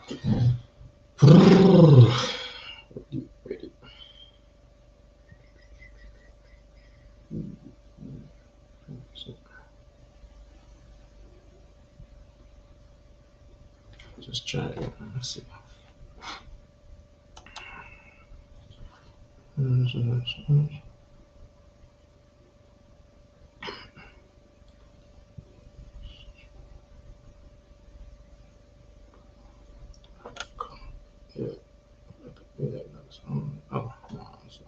Ready. Just try it. Let's see. Yeah. Oh, no, it's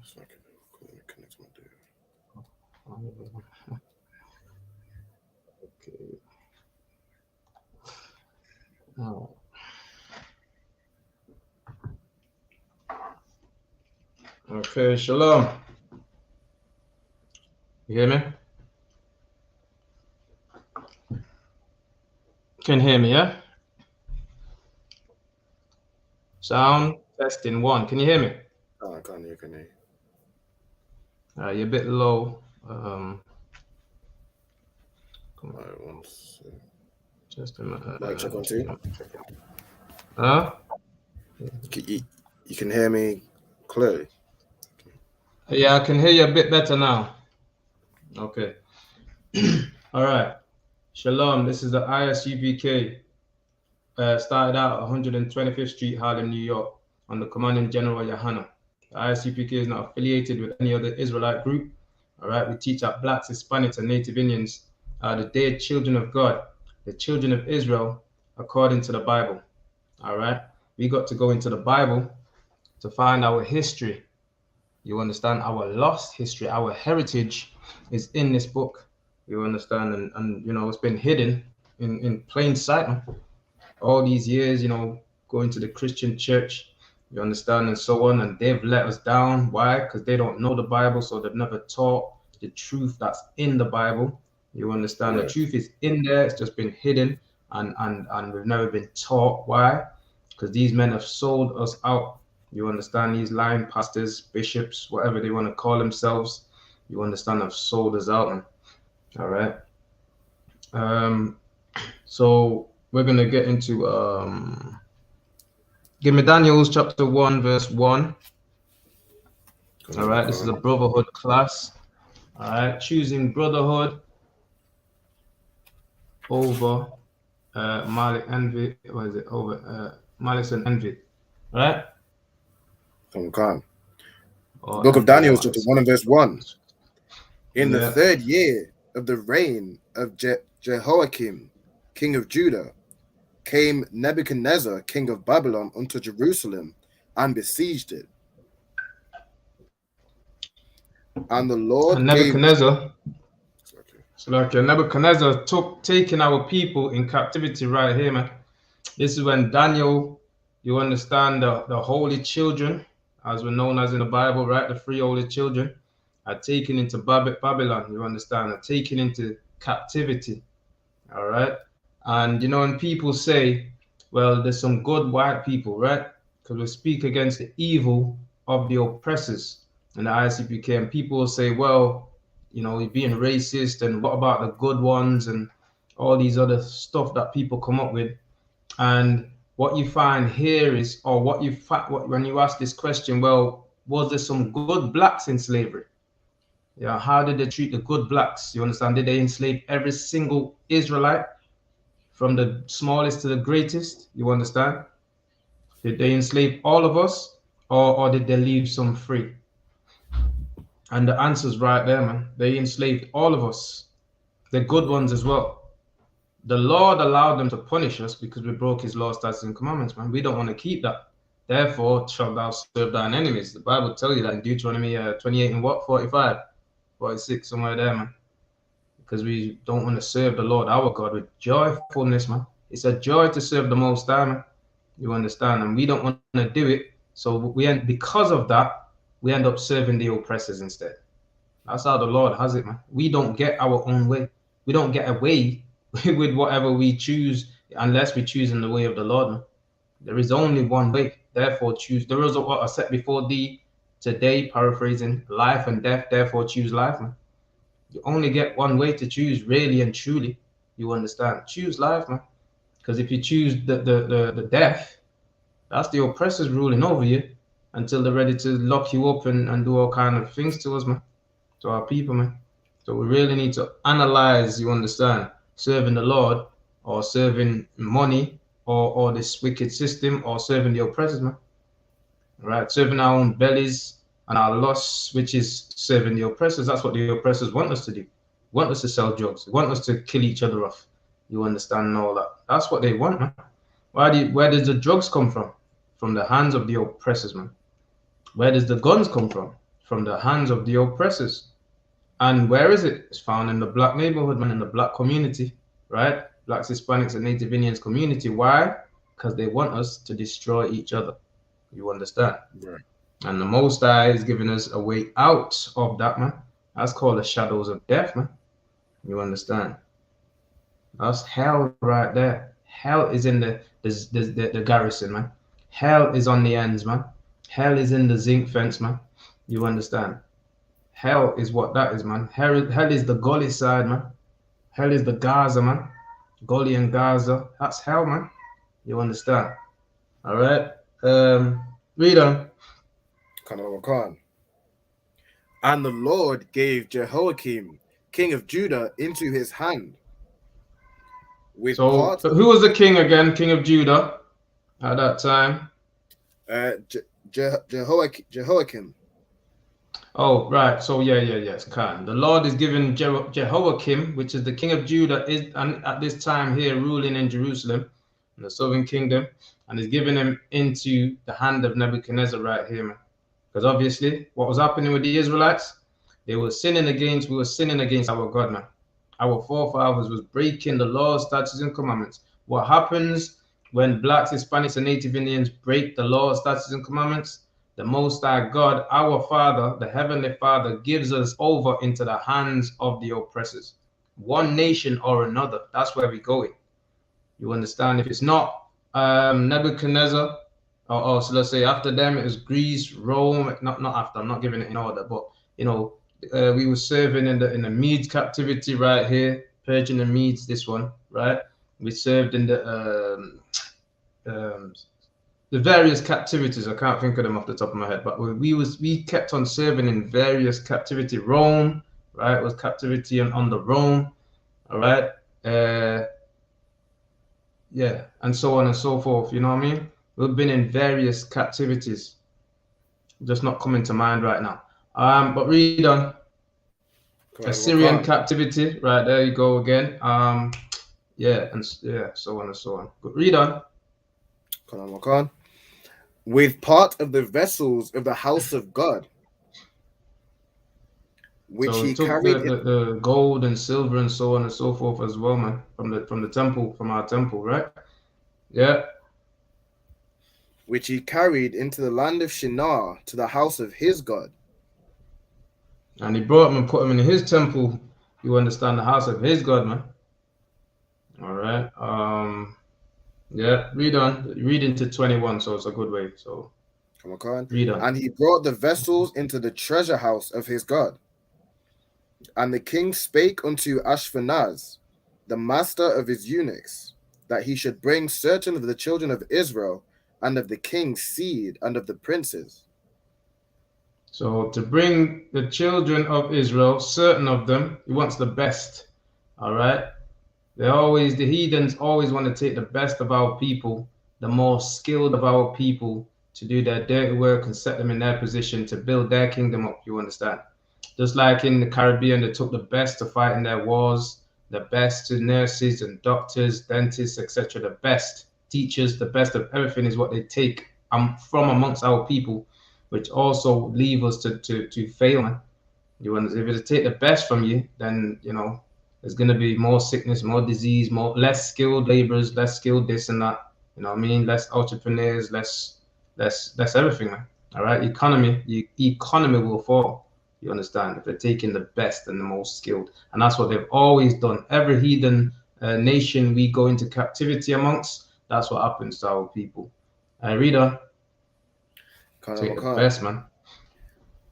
So I can connect my data. okay. Oh. Okay, shalom. You hear me? Can hear me, yeah? Sound testing one. Can you hear me? Oh, I can't hear. Can hear. You're a bit low. All right, one sec. Just a minute. Mic check on two. Huh? You can hear me clearly. Yeah, I can hear you a bit better now. Okay. All right. Shalom. This is the ISUPK. Started out 125th Street, Harlem, New York, under Commanding General Yohana. The ISUPK is not affiliated with any other Israelite group. All right. We teach that blacks, Hispanics, and Native Indians are the dead children of God, the children of Israel, according to the Bible. All right. We got to go into the Bible to find our history. You understand? Our lost history, our heritage is in this book. You understand? And you know, it's been hidden in plain sight all these years, you know, going to the Christian church, you understand, and so on. And they've let us down. Why? Because they don't know the Bible, so they've never taught the truth that's in the Bible. You understand? Right. The truth is in there, it's just been hidden, and we've never been taught. Why? Because these men have sold us out. You understand? These lying pastors, bishops, whatever they want to call themselves, you understand, have sold us out. Man. All right. So we're gonna get into give me Daniel's chapter 1, verse 1. All right, this is a brotherhood class. All right, choosing brotherhood over malice envy. What is it? Over malice and envy. All right. Come. Or Book of envy and Daniel, chapter malice. 1 and verse 1. In the Yeah. 3rd year of the reign of Jehoiakim, king of Judah, came Nebuchadnezzar, king of Babylon, unto Jerusalem and besieged it. And the Lord And gave. Nebuchadnezzar. So like Nebuchadnezzar taking our people in captivity right here, man. This is when Daniel, you understand, the holy children, as we're known as in the Bible, right? The three holy children are taken into Babylon, you understand, are taken into captivity, all right? And, you know, when people say, well, there's some good white people, right? Because we speak against the evil of the oppressors in the ICPK, and people will say, well, you know, you're being racist, and what about the good ones, and all these other stuff that people come up with. And what you find here is, or what you when you ask this question, well, was there some good blacks in slavery? Yeah, how did they treat the good blacks? You understand? Did they enslave every single Israelite from the smallest to the greatest? You understand? Did they enslave all of us, or did they leave some free? And the answer's right there, man. They enslaved all of us, the good ones as well. The Lord allowed them to punish us because we broke his law, statutes, and commandments, man. We don't want to keep that. Therefore, shalt thou serve thine enemies. The Bible tells you that in Deuteronomy 28 and what? 45, 46, somewhere there, man. Because we don't want to serve the Lord, our God, with joyfulness, man. It's a joy to serve the Most High, man. You understand? And we don't want to do it. So because of that, we end up serving the oppressors instead. That's how the Lord has it, man. We don't get our own way. We don't get away with whatever we choose unless we choose in the way of the Lord, man. There is only one way. Therefore, choose. There is what I set before thee today, paraphrasing, life and death. Therefore, choose life, man. You only get one way to choose, really and truly. You understand? Choose life, man. Because if you choose the death, that's the oppressors ruling over you until they're ready to lock you up and do all kind of things to us, man, to our people, man. So we really need to analyze, you understand, serving the Lord or serving money or this wicked system or serving the oppressors, man. Right? Serving our own bellies and our lusts, which is serving the oppressors. That's what the oppressors want us to do. Want us to sell drugs. Want us to kill each other off. You understand and all that. That's what they want, man. Where does the drugs come from? From the hands of the oppressors, man. Where does the guns come from? From the hands of the oppressors. And where is it? It's found in the black neighborhood, man, in the black community, right? Blacks, Hispanics, and Native Indians community. Why? Because they want us to destroy each other. You understand? Right. And the Most High is giving us a way out of that, man. That's called the shadows of death, man. You understand? That's hell right there. Hell is in the garrison, man. Hell is on the ends, man. Hell is in the zinc fence, man. You understand? Hell is what that is, man. Hell is the gully side, man. Hell is the Gaza, man. Gully and Gaza. That's hell, man. You understand? All right. Read on. And the Lord gave Jehoiakim, king of Judah, into his hand. So who was the king again? King of Judah at that time? Jehoiakim. Oh, right. So yes, Khan. The Lord is giving Jehoiakim, which is the king of Judah, is and at this time here ruling in Jerusalem, in the southern kingdom, and is giving him into the hand of Nebuchadnezzar right here, man. Because obviously, what was happening with the Israelites, we were sinning against our God, man. Our forefathers was breaking the laws, statutes, and commandments. What happens when blacks, Hispanics, and Native Indians break the laws, statutes, and commandments? The Most High God, our Father, the Heavenly Father, gives us over into the hands of the oppressors. One nation or another. That's where we're going. You understand? If it's not Nebuchadnezzar, so let's say after them it was Greece, Rome. Not after. I'm not giving it in order, but we were serving in the Medes captivity right here, Persian and Medes. This one, right? We served in the various captivities. I can't think of them off the top of my head, but we kept on serving in various captivity. Rome, right? It was captivity on the Rome, all right. Yeah, and so on and so forth. You know what I mean? We've been in various captivities, just not coming to mind right now. But read on. Assyrian captivity, right there you go again. So on and so on. But read on. With part of the vessels of the house of God, which so he took carried the gold and silver and so on and so forth as well, man, from the temple, from our temple, right? Yeah. Which he carried into the land of Shinar to the house of his God. And he brought him and put him in his temple. You understand, the house of his God, man. All right. Yeah, read on. Read into 21, so it's a good way. So read on. And he brought the vessels into the treasure house of his God. And the king spake unto Ashpenaz, the master of his eunuchs, that he should bring certain of the children of Israel, and of the king's seed, and of the princes. So to bring the children of Israel, certain of them, he wants the best. All right. The heathens always want to take the best of our people, the more skilled of our people, to do their dirty work and set them in their position to build their kingdom up. You understand? Just like in the Caribbean, they took the best to fight in their wars, the best to nurses and doctors, dentists, etc. The best teachers, the best of everything is what they take from amongst our people, which also leave us to fail, man. You understand? If they take the best from you, then there's going to be more sickness, more disease, less skilled laborers, less skilled this and that. You know what I mean? Less entrepreneurs, less everything, man. All right, economy will fall. You understand? If they're taking the best and the most skilled, and that's what they've always done. Every heathen nation we go into captivity amongst, that's what happens to our people. Read on. Take the best, man.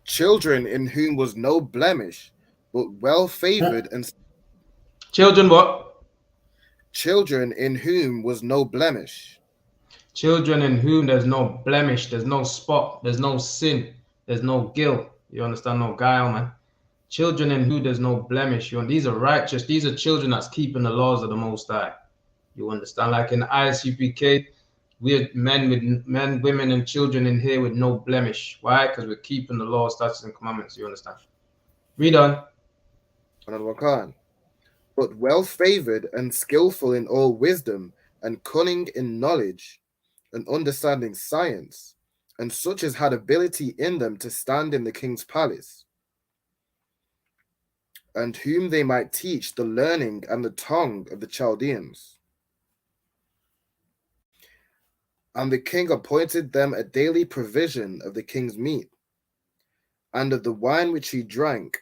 Children in whom was no blemish, but well favored and Children, what? children in whom was no blemish. Children in whom there's no blemish, there's no spot, there's no sin, there's no guilt. You understand? No guile, man. Children in who there's no blemish. These are righteous. These are children that's keeping the laws of the Most High. You understand? Like in ISUPK, we're men, women, and children in here with no blemish. Why? Because we're keeping the laws, statutes, and commandments. You understand? Read on. But well favored and skillful in all wisdom, and cunning in knowledge, and understanding science, and such as had ability in them to stand in the king's palace, and whom they might teach the learning and the tongue of the Chaldeans. And the king appointed them a daily provision of the king's meat, and of the wine which he drank,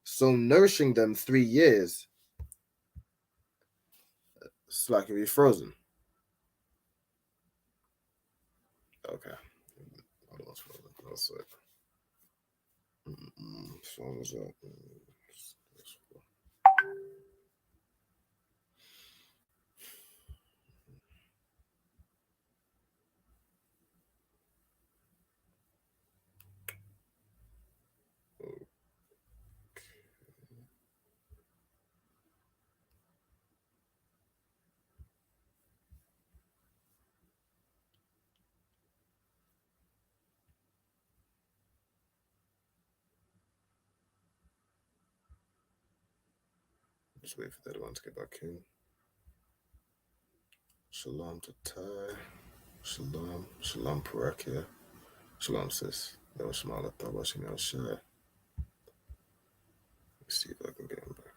so nourishing them 3 years. It's like if you're frozen. Okay. Hold on, frozen. That's it. Phone was up. Just wait for that one to get back in. Shalom to Ty. Shalom Parakia. Shalom sis. That was small. I thought watching me on shy. Let's see if I can get him back in.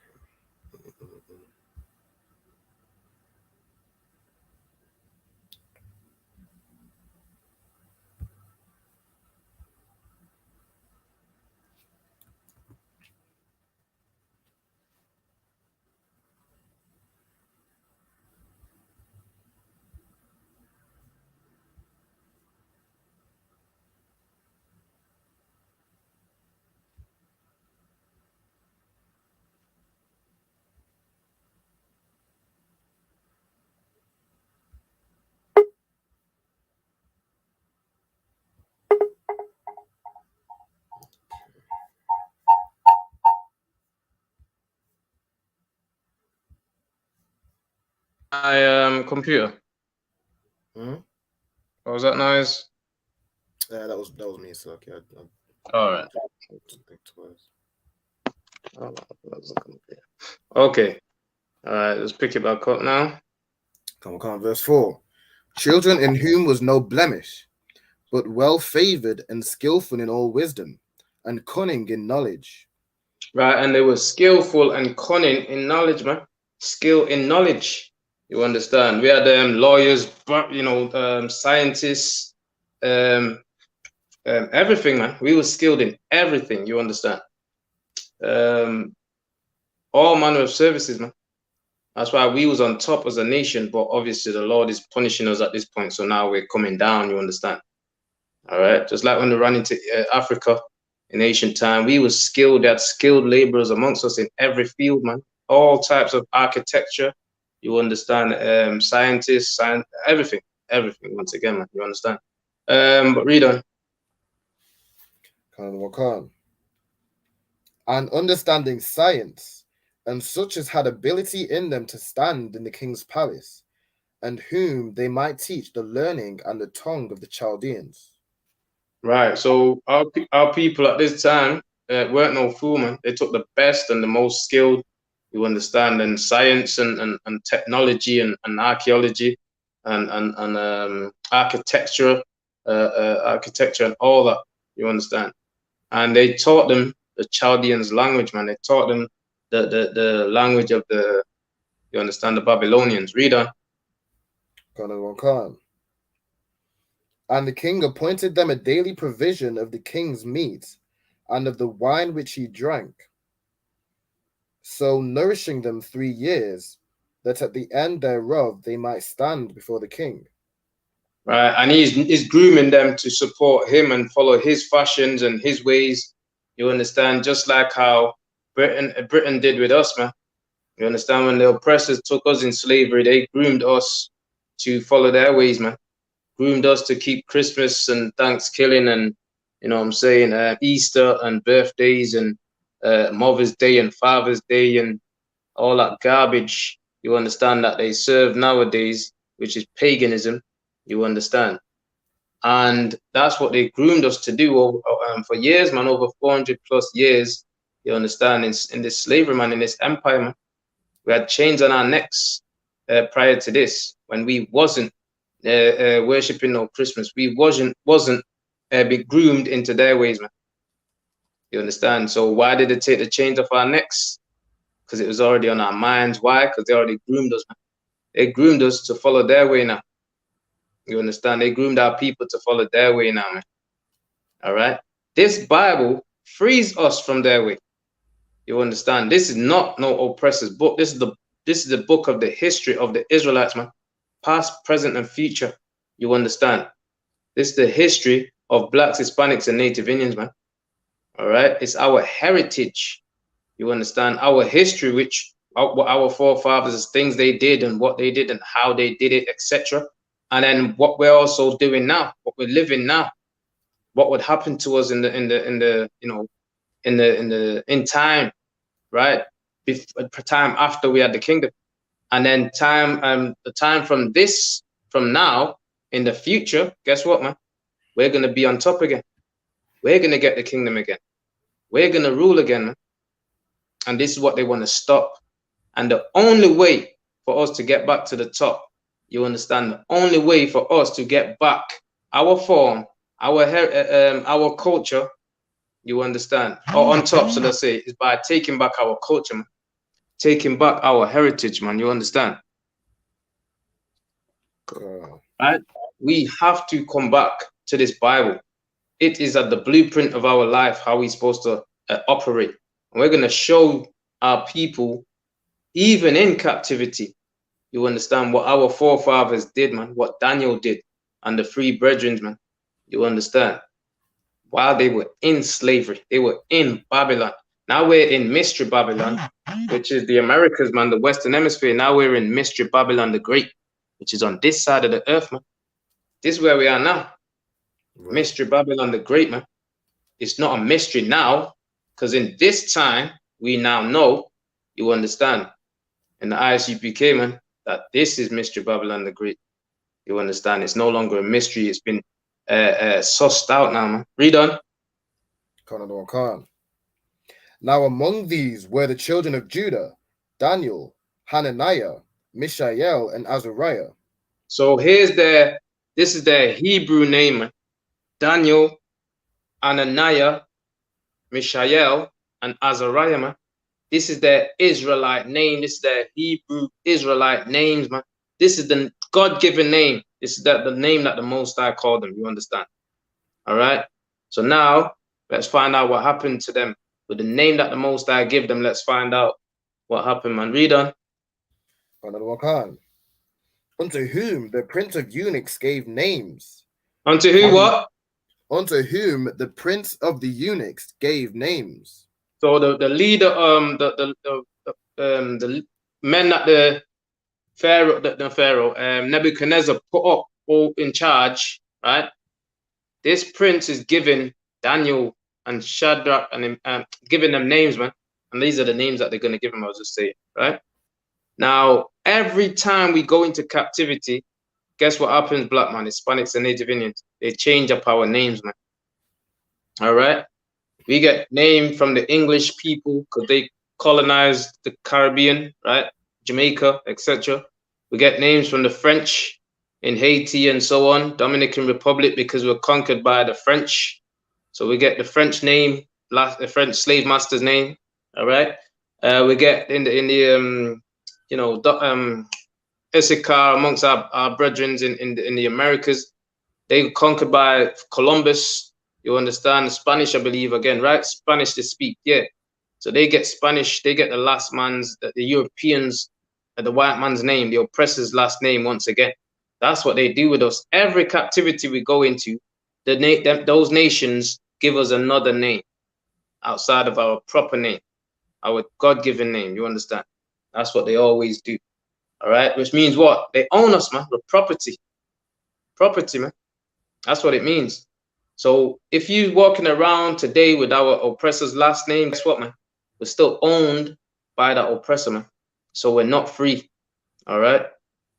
My computer. What was that noise? Yeah, that was me. So okay. All right. Think twice. Oh, that was a computer. Okay. All right. Let's pick it back up now. Come on. Verse 4. Children in whom was no blemish, but well favored and skillful in all wisdom, and cunning in knowledge. Right, and they were skillful and cunning in knowledge, man. Skill in knowledge. You understand? We had lawyers, scientists, everything, man. We were skilled in everything. You understand? All manner of services, man. That's why we was on top as a nation, but obviously the Lord is punishing us at this point. So now we're coming down. You understand? All right. Just like when we ran into Africa in ancient time, we were skilled. They had skilled laborers amongst us in every field, man. All types of architecture. You understand? Scientists, everything. Once again, man. You understand? But read on. And understanding science, and such as had ability in them to stand in the king's palace, and whom they might teach the learning and the tongue of the Chaldeans. Right. So our people at this time weren't no fool, man. They took the best and the most skilled, you understand, in science and technology and archaeology and architecture and all that, you understand. And they taught them the Chaldeans language, man. They taught them the language of you understand, the Babylonians. Read on. And the king appointed them a daily provision of the king's meat, and of the wine which he drank, so nourishing them 3 years, that at the end thereof they might stand before the king. Right, and he's grooming them to support him and follow his fashions and his ways. You understand? Just like how Britain did with us, man. You understand? When the oppressors took us in slavery, they groomed us to follow their ways, man. Groomed us to keep Christmas and Thanksgiving and, you know what I'm saying, Easter and birthdays and Mother's Day and Father's Day and all that garbage. You understand that they serve nowadays, which is paganism. You understand? And that's what they groomed us to do for years, man, over 400 plus years. You understand? In this slavery, man, in this empire, man. We had chains on our necks prior to this when we wasn't worshipping no Christmas. We wasn't be groomed into their ways, man. You understand? So why did they take the chains off our necks? Because it was already on our minds. Why? Because they already groomed us, man. They groomed us to follow their way now. You understand? They groomed our people to follow their way now, man. All right? This Bible frees us from their way. You understand? This is not no oppressor's book. This is the book of the history of the Israelites, man. Past, present, and future. You understand? This is the history of blacks, Hispanics, and Native Indians, man. All right? It's our heritage. You understand? Our history, which what our forefathers, things they did and what they did and how they did it, etc. And then what we're also doing now, what we're living now, what would happen to us in time, right? Time after we had the kingdom, and then the time from now in the future. Guess what, man? We're gonna be on top again. We're gonna get the kingdom again. We're gonna rule again, man. And this is what they want to stop. And the only way for us to get back to the top, you understand? The only way for us to get back our form, our culture, you understand, or on top, so let's say, is by taking back our culture, man. Taking back our heritage, man. You understand? Right? We have to come back to this Bible. It is at the blueprint of our life, how we're supposed to operate. And we're going to show our people, even in captivity, you understand, what our forefathers did, man, what Daniel did, and the three brethren, man. You understand? While they were in slavery, they were in Babylon. Now we're in Mystery Babylon, which is the Americas, man, the Western Hemisphere. Now we're in Mystery Babylon the Great, which is on this side of the earth, man. This is where we are now. Right. Mystery Babylon the Great, man. It's not a mystery now, because in this time, we now know, you understand, in the ISUPK, man, that this is Mystery Babylon the Great. You understand? It's no longer a mystery. It's been sussed out now, man. Read on. Now among these were the children of Judah, Daniel, Hananiah, Mishael, and Azariah. So this is their Hebrew name, man. Daniel, Hananiah, Mishael, and Azariah, man. This is their Israelite name. This is their Hebrew Israelite names, man. This is the God-given name. This is the name that the Most High called them. You understand? All right? So now, let's find out what happened to them. With the name that the Most High gave them, let's find out what happened, man. Read on. Unto whom the prince of eunuchs gave names. Unto who what? Unto whom the prince of the eunuchs gave names. So the leader, the men that the Pharaoh, Nebuchadnezzar put up all in charge, right? This prince is giving Daniel and Shadrach and giving them names, man. And these are the names that they're going to give them, I was just saying, right? Now, every time we go into captivity, guess what happens, black man, Hispanics and Native Indians? They change up our names, man. All right? We get named from the English people because they colonized the Caribbean, right? Jamaica, etc. We get names from the French in Haiti and so on, Dominican Republic, because we're conquered by the French. So we get the French name, the French slave master's name. All right. We get in the Issachar amongst our brethren in the Americas. They were conquered by Columbus. You understand? Spanish, I believe, again, right? Spanish they speak, yeah. So they get Spanish, they get the last man's, the Europeans, the white man's name, the oppressor's last name once again. That's what they do with us. Every captivity we go into, those nations give us another name outside of our proper name, our God-given name. You understand? That's what they always do. All right, which means what? They own us, man. We're property. Property, man. That's what it means. So if you're walking around today with our oppressor's last name, guess what, man? We're still owned by that oppressor, man. So we're not free. All right.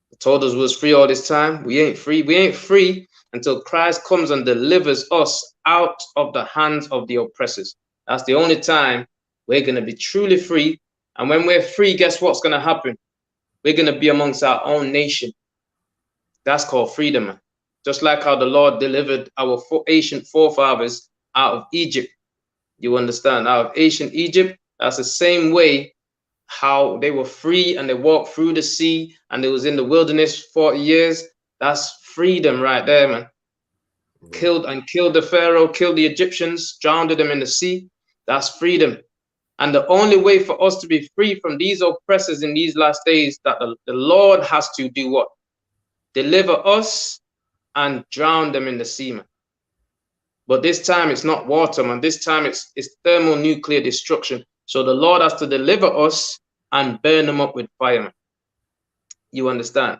They told us we was free all this time. We ain't free. We ain't free until Christ comes and delivers us out of the hands of the oppressors. That's the only time we're going to be truly free. And when we're free, guess what's going to happen? We're going to be amongst our own nation. That's called freedom, man. Just like how the Lord delivered our ancient forefathers out of Egypt. You understand? Out of ancient Egypt, that's the same way how they were free and they walked through the sea and they was in the wilderness 40 years. That's freedom right there, man. Killed the Pharaoh, killed the Egyptians, drowned them in the sea. That's freedom. And the only way for us to be free from these oppressors in these last days, that the Lord has to do what? Deliver us and drown them in the sea, man. But this time it's not water, man. This time it's thermonuclear destruction. So the Lord has to deliver us and burn them up with fire, man. You understand?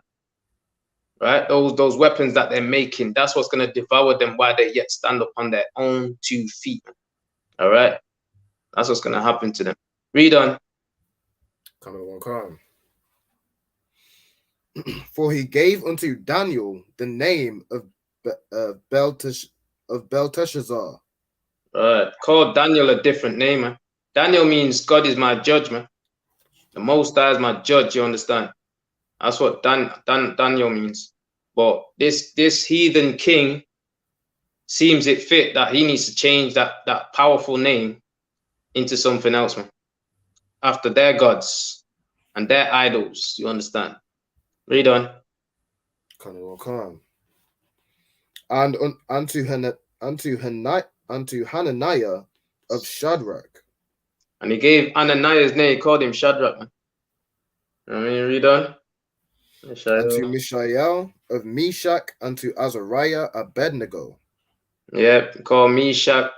Right? Those weapons that they're making, that's what's going to devour them while they yet stand up on their own 2 feet, man. All right? That's what's going to happen to them. Read on. For he gave unto Daniel the name of Belteshazzar. Called Daniel a different name, man. Daniel means God is my judge, man. The Most High is my judge, you understand? That's what Daniel means. But this heathen king seems it fit that he needs to change that powerful name into something else, man. After their gods and their idols, you understand? Read on. And unto Hananiah of Shadrach. And he gave Ananiah's name, he called him Shadrach, man. I mean, read on. Unto Mishael of Meshach, unto Azariah Abednego. Yep, called Meshach.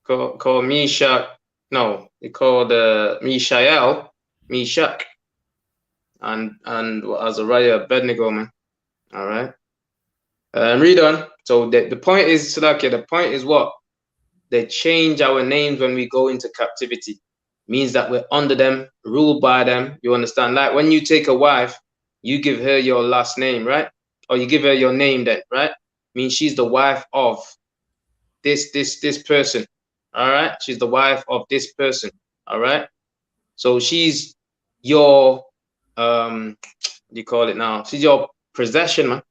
Called Meshach. No, he called Mishael, Meshach, and Azariah Abednego, man. All right. Read on. So the point is, Salakia, the point is what? They change our names when we go into captivity. Means that we're under them, ruled by them. You understand? Like when you take a wife, you give her your last name, right? Or you give her your name then, right? Means she's the wife of this person. All right? She's the wife of this person. All right? So she's your what do you call it now? She's your possession, man.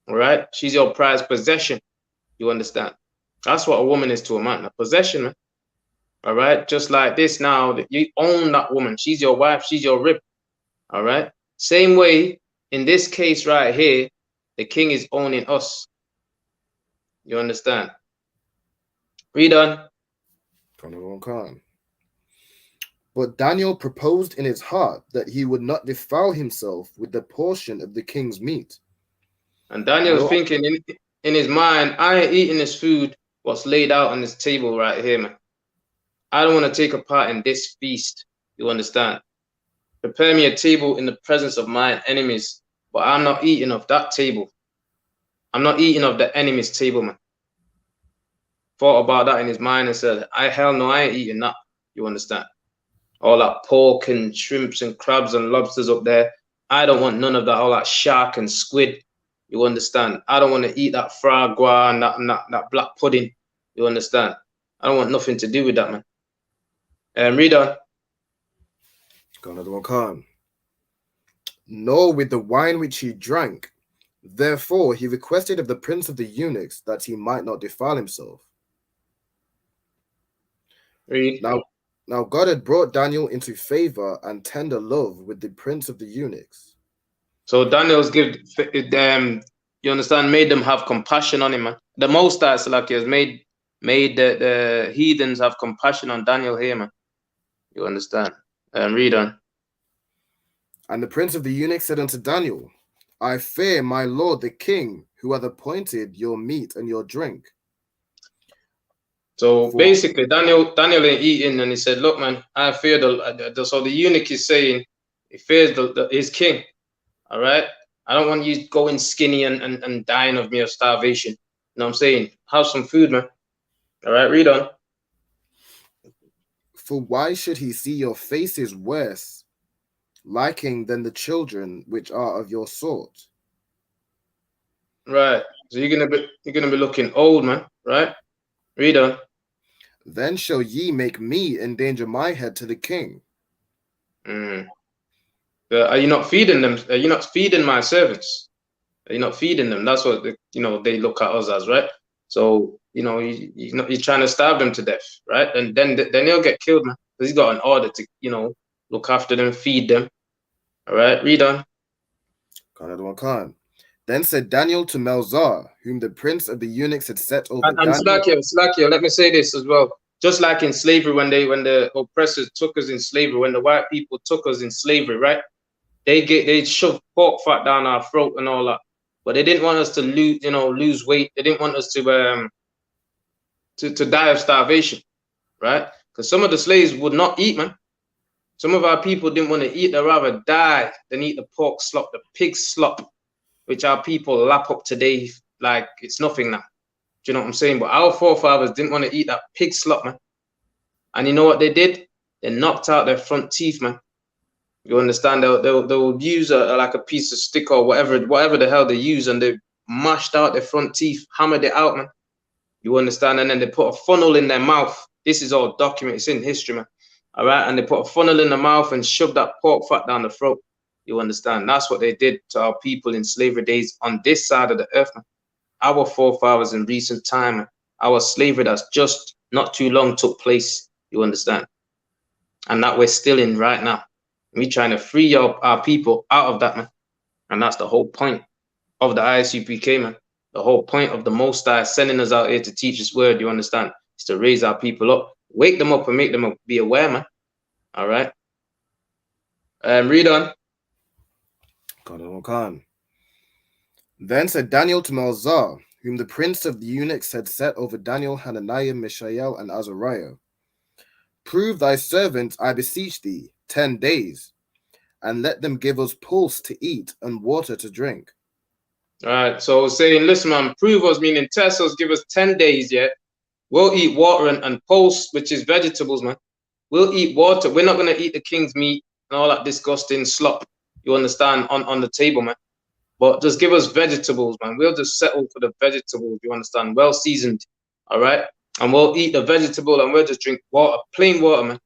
All right? She's your prized possession. You understand? That's what a woman is to a man, a possession, man. All right? Just like this now, that you own that woman. She's your wife, she's your rib. All right? Same way, in this case right here, the king is owning us. You understand? Read on. But Daniel proposed in his heart that he would not defile himself with the portion of the king's meat. And Daniel's thinking in his mind, I ain't eating this food, what's laid out on this table right here, man. I don't want to take a part in this feast. You understand? Prepare me a table in the presence of my enemies, but I'm not eating of that table. I'm not eating of the enemy's table, man. Thought about that in his mind and said, hell no, I ain't eating that. You understand? All that pork and shrimps and crabs and lobsters up there. I don't want none of that, all that shark and squid. You understand? I don't want to eat that fragua and that black pudding. You understand? I don't want nothing to do with that, man. Read on. Nor with the wine which he drank. Therefore he requested of the prince of the eunuchs that he might not defile himself. Read. Now God had brought Daniel into favor and tender love with the prince of the eunuchs. So Daniel's you understand, made them have compassion on him, man. the Most High Salaki has made the heathens have compassion on Daniel here, man. You understand? Read on. And the prince of the eunuchs said unto Daniel, I fear my lord the king, who hath appointed your meat and your drink. So basically, Daniel ain't eating, and he said, "Look, man, I fear the." So the eunuch is saying he fears his king. All right, I don't want you going skinny and dying of me of starvation. You know what I'm saying? Have some food, man. All right, read on. For why should he see your faces worse, liking than the children which are of your sort? Right. So you're gonna be looking old, man. Right. Read on. Then shall ye make me endanger my head to the king. Are you not feeding them? Are you not feeding my servants? Are you not feeding them? That's what they look at us as, right? So you're trying to starve them to death, right? And then they'll get killed, man. Because he's got an order to look after them, feed them. All right, read on. Then said Daniel to Melzar, whom the prince of the eunuchs had set over and Daniel. Slakia, let me say this as well. Just like in slavery, when the oppressors took us in slavery, when the white people took us in slavery, right? They shoved pork fat down our throat and all that, but they didn't want us to lose weight. They didn't want us to die of starvation, right? Because some of the slaves would not eat, man. Some of our people didn't want to eat; they'd rather die than eat the pork slop, the pig slop, which our people lap up today like it's nothing now. Do you know what I'm saying? But our forefathers didn't want to eat that pig slop, man. And you know what they did? They knocked out their front teeth, man. You understand? They'll use like a piece of stick or whatever the hell they use, and they mashed out their front teeth, hammered it out, man. You understand? And then they put a funnel in their mouth. This is all documented. It's in history, man. All right? And they put a funnel in the mouth and shoved that pork fat down the throat. You understand? That's what they did to our people in slavery days on this side of the earth, man. Our forefathers in recent time, man. Our slavery that's just not too long took place. You understand? And that we're still in right now. We trying to free our people out of that, man. And that's the whole point of the ISUPK, man. The whole point of the Most High sending us out here to teach His word, you understand, is to raise our people up, wake them up and make them be aware, man. All right. Read on. Then said Daniel to Melzar, whom the prince of the eunuchs had set over Daniel, Hananiah, Mishael, and Azariah, prove thy servants, I beseech thee, 10 days, and let them give us pulse to eat and water to drink. All right, so saying, listen, man, prove us, meaning test us, give us 10 days, yeah? We'll eat water and pulse, which is vegetables, man. We'll eat water. We're not going to eat the king's meat and all that disgusting slop, you understand, on the table, man. But just give us vegetables, man. We'll just settle for the vegetables, you understand, well seasoned, all right? And we'll eat the vegetable and we'll just drink water, plain water, man.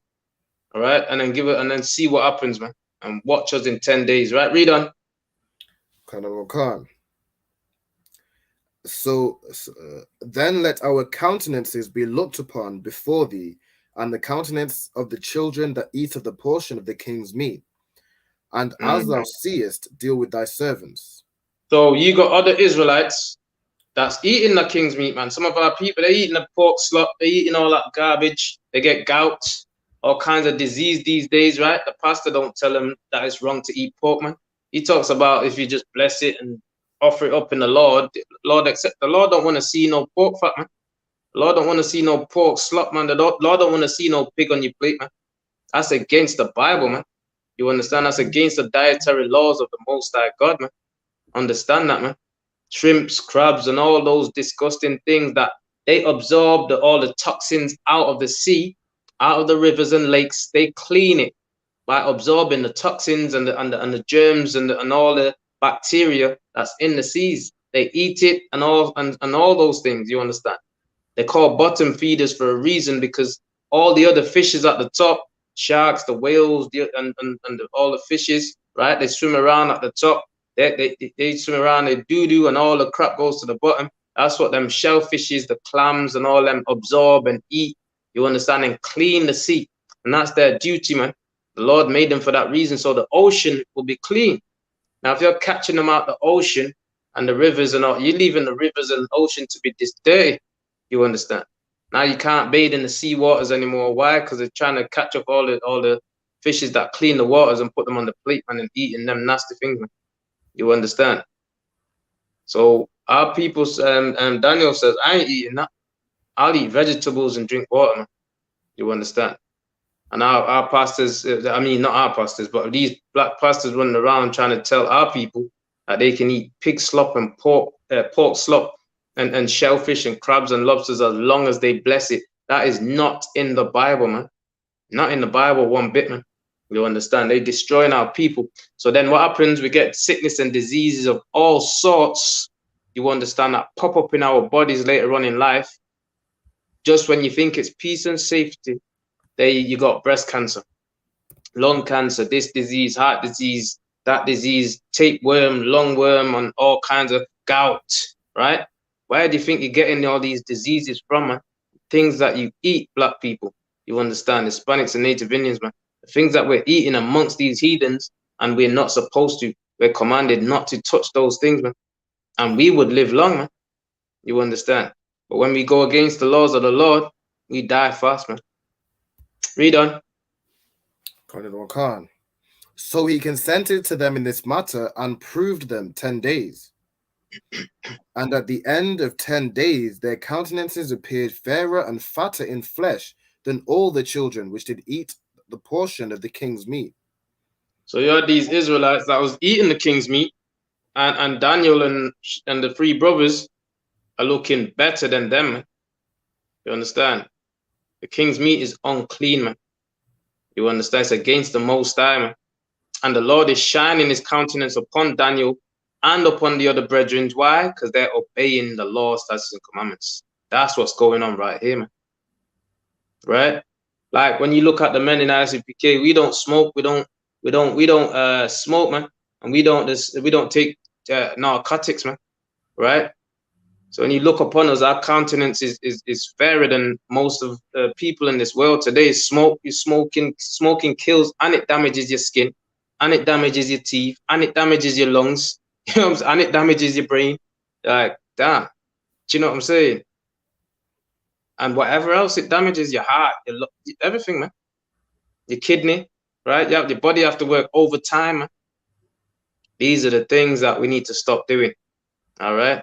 All right, and then give it, and then see what happens, man. And watch us in 10 days, right? Read on. So then let our countenances be looked upon before thee, and the countenance of the children that eat of the portion of the king's meat. And as thou seest, deal with thy servants. So you got other Israelites that's eating the king's meat, man. Some of our people, they're eating the pork slop, they're eating all that garbage, they get gout, all kinds of disease these days, right? The pastor don't tell them that it's wrong to eat pork, man. He talks about if you just bless it and offer it up in the Lord accept. The Lord don't want to see no pork fat, man. The Lord don't want to see no pork slop, man. The Lord don't want to see no pig on your plate, man. That's against the Bible, man. You understand? That's against the dietary laws of the Most High God, man. Understand that, man. Shrimps, crabs, and all those disgusting things that they absorb all the toxins out of the sea, out of the rivers and lakes. They clean it by absorbing the toxins and the germs and all the bacteria that's in the seas. They eat it and all those things. You understand? They're called bottom feeders for a reason, because all the other fishes at the top, sharks, the whales, all the fishes, right? They swim around at the top. They swim around, they doo-doo, and all the crap goes to the bottom. That's what them shellfishes, the clams, and all them absorb and eat. You understand? And clean the sea. And that's their duty, man. The Lord made them for that reason, so the ocean will be clean. Now, if you're catching them out the ocean And the rivers and all, you're leaving the rivers and ocean to be this dirty. You understand? Now you can't bathe in the sea waters anymore. Why? Because they're trying to catch up all the fishes that clean the waters and put them on the plate, man, and eating them nasty things, man. You understand? So our people, Daniel says, I ain't eating that. I'll eat vegetables and drink water, man. You understand? And our pastors, I mean, not our pastors, but these black pastors running around trying to tell our people that they can eat pig slop and pork slop and shellfish and crabs and lobsters as long as they bless it. That is not in the Bible, man. Not in the Bible one bit, man. You understand? They're destroying our people. So then what happens? We get sickness and diseases of all sorts. You understand, that pop up in our bodies later on in life. Just when you think it's peace and safety, there you got breast cancer, lung cancer, this disease, heart disease, that disease, tapeworm, lungworm, and all kinds of gout, right? Where do you think you're getting all these diseases from, man? Things that you eat, black people. You understand, Hispanics and Native Indians, man. The things that we're eating amongst these heathens, and we're not supposed to. We're commanded not to touch those things, man. And we would live long, man. You understand? But when we go against the laws of the Lord, we die fast, man. Read on. Khan. So he consented to them in this matter and proved them 10 days. And at the end of 10 days, their countenances appeared fairer and fatter in flesh than all the children which did eat the portion of the king's meat. So you had these Israelites that was eating the king's meat, and Daniel and the three brothers are looking better than them, man. You understand? The king's meat is unclean, man. You understand? It's against the Most High, man. And the Lord is shining his countenance upon Daniel and upon the other brethren. Why? Because they're obeying the law, statutes, and commandments. That's what's going on right here, man. Right? Like when you look at the men in ICPK, we don't smoke, we don't smoke, man, and we don't take narcotics, man. Right? So when you look upon us, our countenance is fairer than most of the people in this world today. Smoking kills, and it damages your skin, and it damages your teeth, and it damages your lungs, you know what I'm saying? And it damages your brain. Like, damn. Do you know what I'm saying? And whatever else, it damages your heart, everything, man. Your kidney, right? Your body have to work overtime, man. These are the things that we need to stop doing. All right?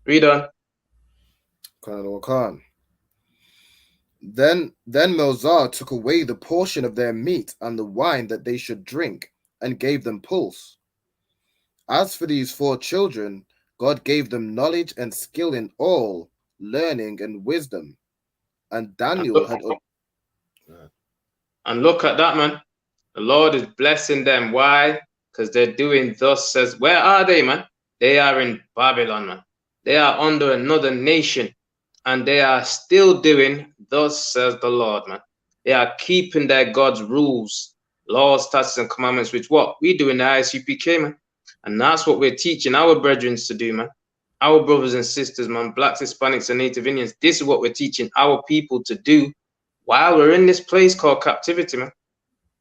Read on. Khan. Then Melzar took away the portion of their meat and the wine that they should drink, and gave them pulse. As for these 4 children, God gave them knowledge and skill in all, learning and wisdom. And Daniel had... And look at that, man. The Lord is blessing them. Why? Because they're doing thus says. Where are they, man? They are in Babylon, man. They are under another nation. And they are still doing thus says the Lord, man. They are keeping their God's rules, laws, statutes, and commandments, which what we do in the ISUPK, man. And that's what we're teaching our brethren to do, man. Our brothers and sisters, man, blacks, Hispanics, and Native Indians. This is what we're teaching our people to do while we're in this place called captivity, man.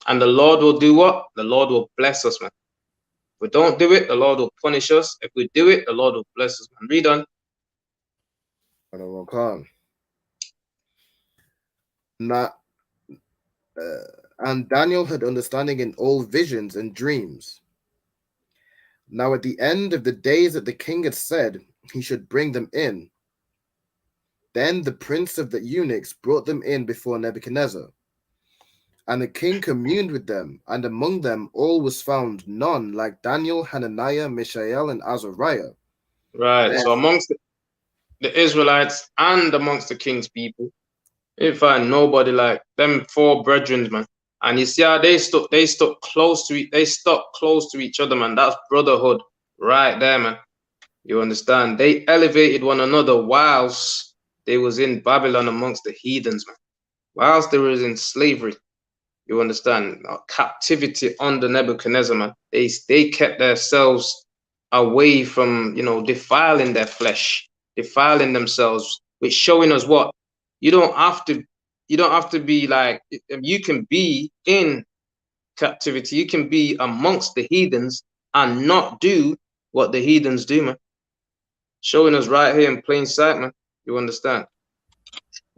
And the Lord will do what? The Lord will bless us, man. If we don't do it, the Lord will punish us. If we do it, the Lord will bless us, man. Read on. And Daniel had understanding in all visions and dreams. Now at the end of the days that the king had said he should bring them in, then the prince of the eunuchs brought them in before Nebuchadnezzar. And the king communed with them, and among them all was found none like Daniel, Hananiah, Mishael, and Azariah. Right. So amongst the Israelites and amongst the king's people, you find nobody like them 4 brethren, man. And you see how they stuck close to each other, man. That's brotherhood right there, man. You understand? They elevated one another whilst they was in Babylon amongst the heathens, man. Whilst they was in slavery. You understand? Captivity under Nebuchadnezzar, man. They kept themselves away from, defiling their flesh, defiling themselves, which showing us what? You don't have to be like, you can be in captivity, you can be amongst the heathens and not do what the heathens do, man. Showing us right here in plain sight, man. You understand?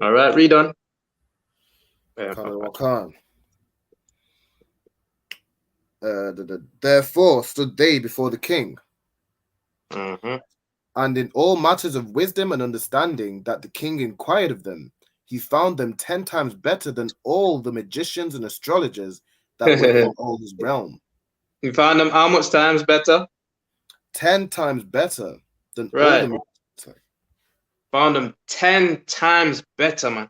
All right, read on. Therefore stood they before the king, Mm-hmm. and in all matters of wisdom and understanding that the king inquired of them, he found them 10 times better than all the magicians and astrologers that were in all his realm. You found them how much times better? 10 times better than Right. all the. Found them 10 times better, man.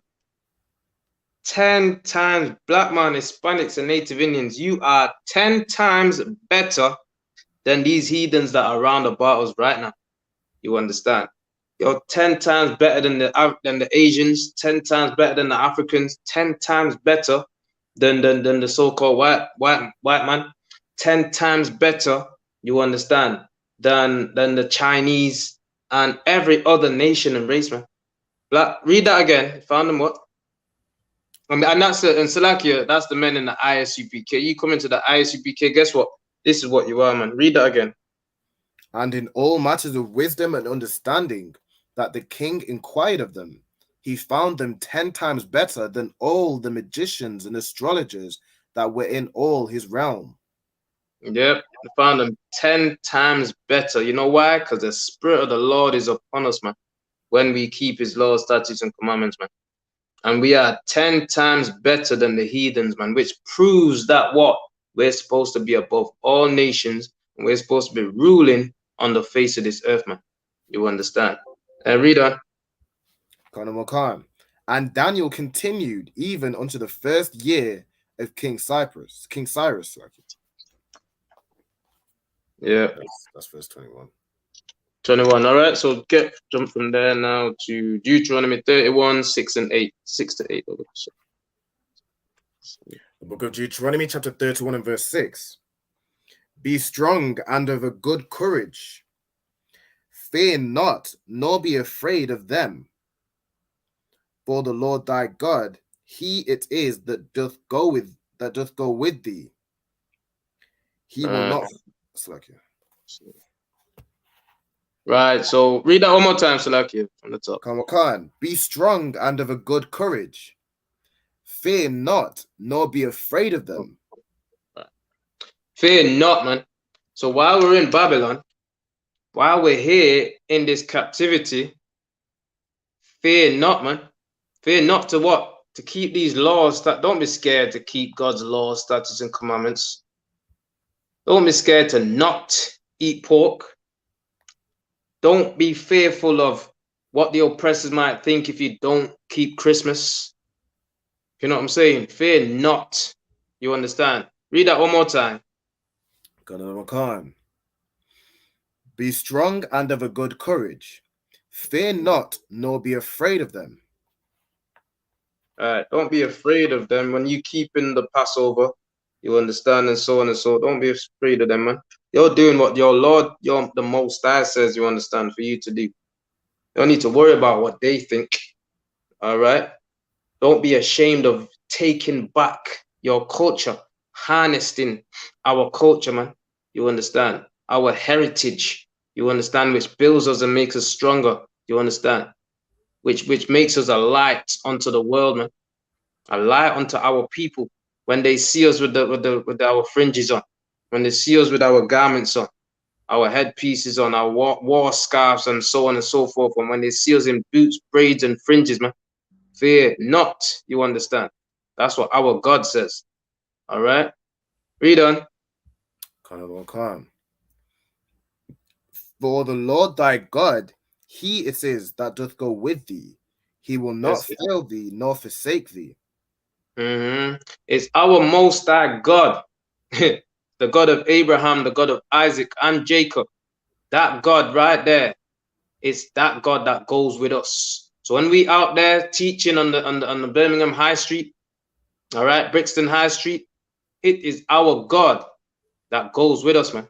10 times. Black man, Hispanics, and Native Indians, you are 10 times better than these heathens that are around about us right now. You understand? You're 10 times better than the Asians, 10 times better than the Africans, 10 times better than the so-called white man, 10 times better, you understand, than the Chinese and every other nation and race, man. Read that again. Found them what? I mean, and that's in Salakia, that's the men in the ISUPK. You come into the ISUPK, guess what? This is what you are, man. Read that again. And in all matters of wisdom and understanding that the king inquired of them, he found them 10 times better than all the magicians and astrologers that were in all his realm. Yep, I found them 10 times better. You know why? Because the Spirit of the Lord is upon us, man, when we keep his laws, statutes, and commandments, man. And we are 10 times better than the heathens, man, which proves that what? We're supposed to be above all nations, and we're supposed to be ruling on the face of this earth, man. You understand? Read on. And Daniel continued even unto the first year of King Cyrus. Yeah. That's verse 21. 21. All right. So jump from there now to Deuteronomy 31, 6 and 8. 6 to 8. The book of Deuteronomy, chapter 31 and verse 6. Be strong and of a good courage. Fear not, nor be afraid of them. For the Lord thy God, he it is that doth go with thee. He will not. Right. So read that one more time, Salakia, from the top. Be strong and of a good courage. Fear not, nor be afraid of them. Right. Fear not, man. So while we're in Babylon, while we're here in this captivity, fear not, man. Fear not to what? To keep these laws. Don't be scared to keep God's laws, statutes, and commandments. Don't be scared to not eat pork. Don't be fearful of what the oppressors might think if you don't keep Christmas. You know what I'm saying? Fear not. You understand? Read that one more time. Be strong and of a good courage. Fear not, nor be afraid of them. All right. Don't be afraid of them when you keep in the Passover. You understand, and so on and so. Don't be afraid of them, man. You're doing what your Lord, the Most High says, you understand, for you to do. You don't need to worry about what they think. All right? Don't be ashamed of taking back your culture, harnessing our culture, man. You understand? Our heritage, you understand, which builds us and makes us stronger. You understand? Which makes us a light unto the world, man. A light unto our people. When they see us with our fringes on, when they see us with our garments on, our headpieces on, our war scarves, and so on and so forth, and when they see us in boots, braids, and fringes, man, fear not. You understand? That's what our God says. All right, read on. For the Lord thy God, he it is that doth go with thee. He will not fail thee nor forsake thee. It's our Most High God, the God of Abraham, the God of Isaac and Jacob. That God right there, it's that God that goes with us. So when we out there teaching on the Birmingham High Street, all right, Brixton High Street, it is our God that goes with us, man.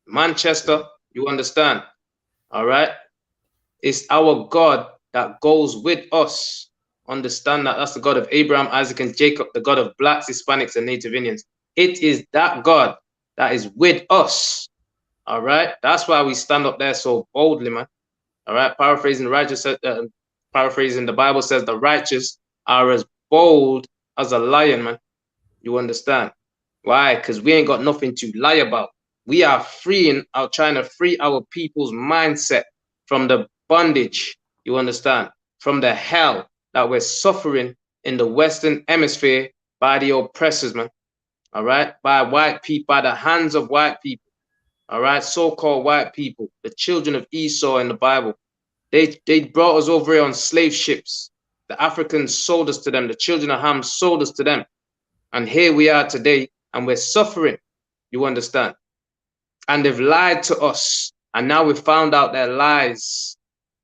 Manchester, you understand, all right? It's our God that goes with us. Understand that that's the God of Abraham, Isaac, and Jacob, the God of blacks, Hispanics, and Native Indians. It is that God that is with us. All right. That's why we stand up there so boldly, man. All right, paraphrasing the Bible says the righteous are as bold as a lion, man. You understand? Why? Because we ain't got nothing to lie about. We are trying to free our people's mindset from the bondage, you understand? From the hell that we're suffering in the Western Hemisphere by the oppressors, man. All right? By white people, by the hands of white people. All right? So-called white people, the children of Esau in the Bible. They brought us over here on slave ships. The Africans sold us to them. The children of Ham sold us to them. And here we are today, and we're suffering. You understand? And they've lied to us. And now we've found out their lies.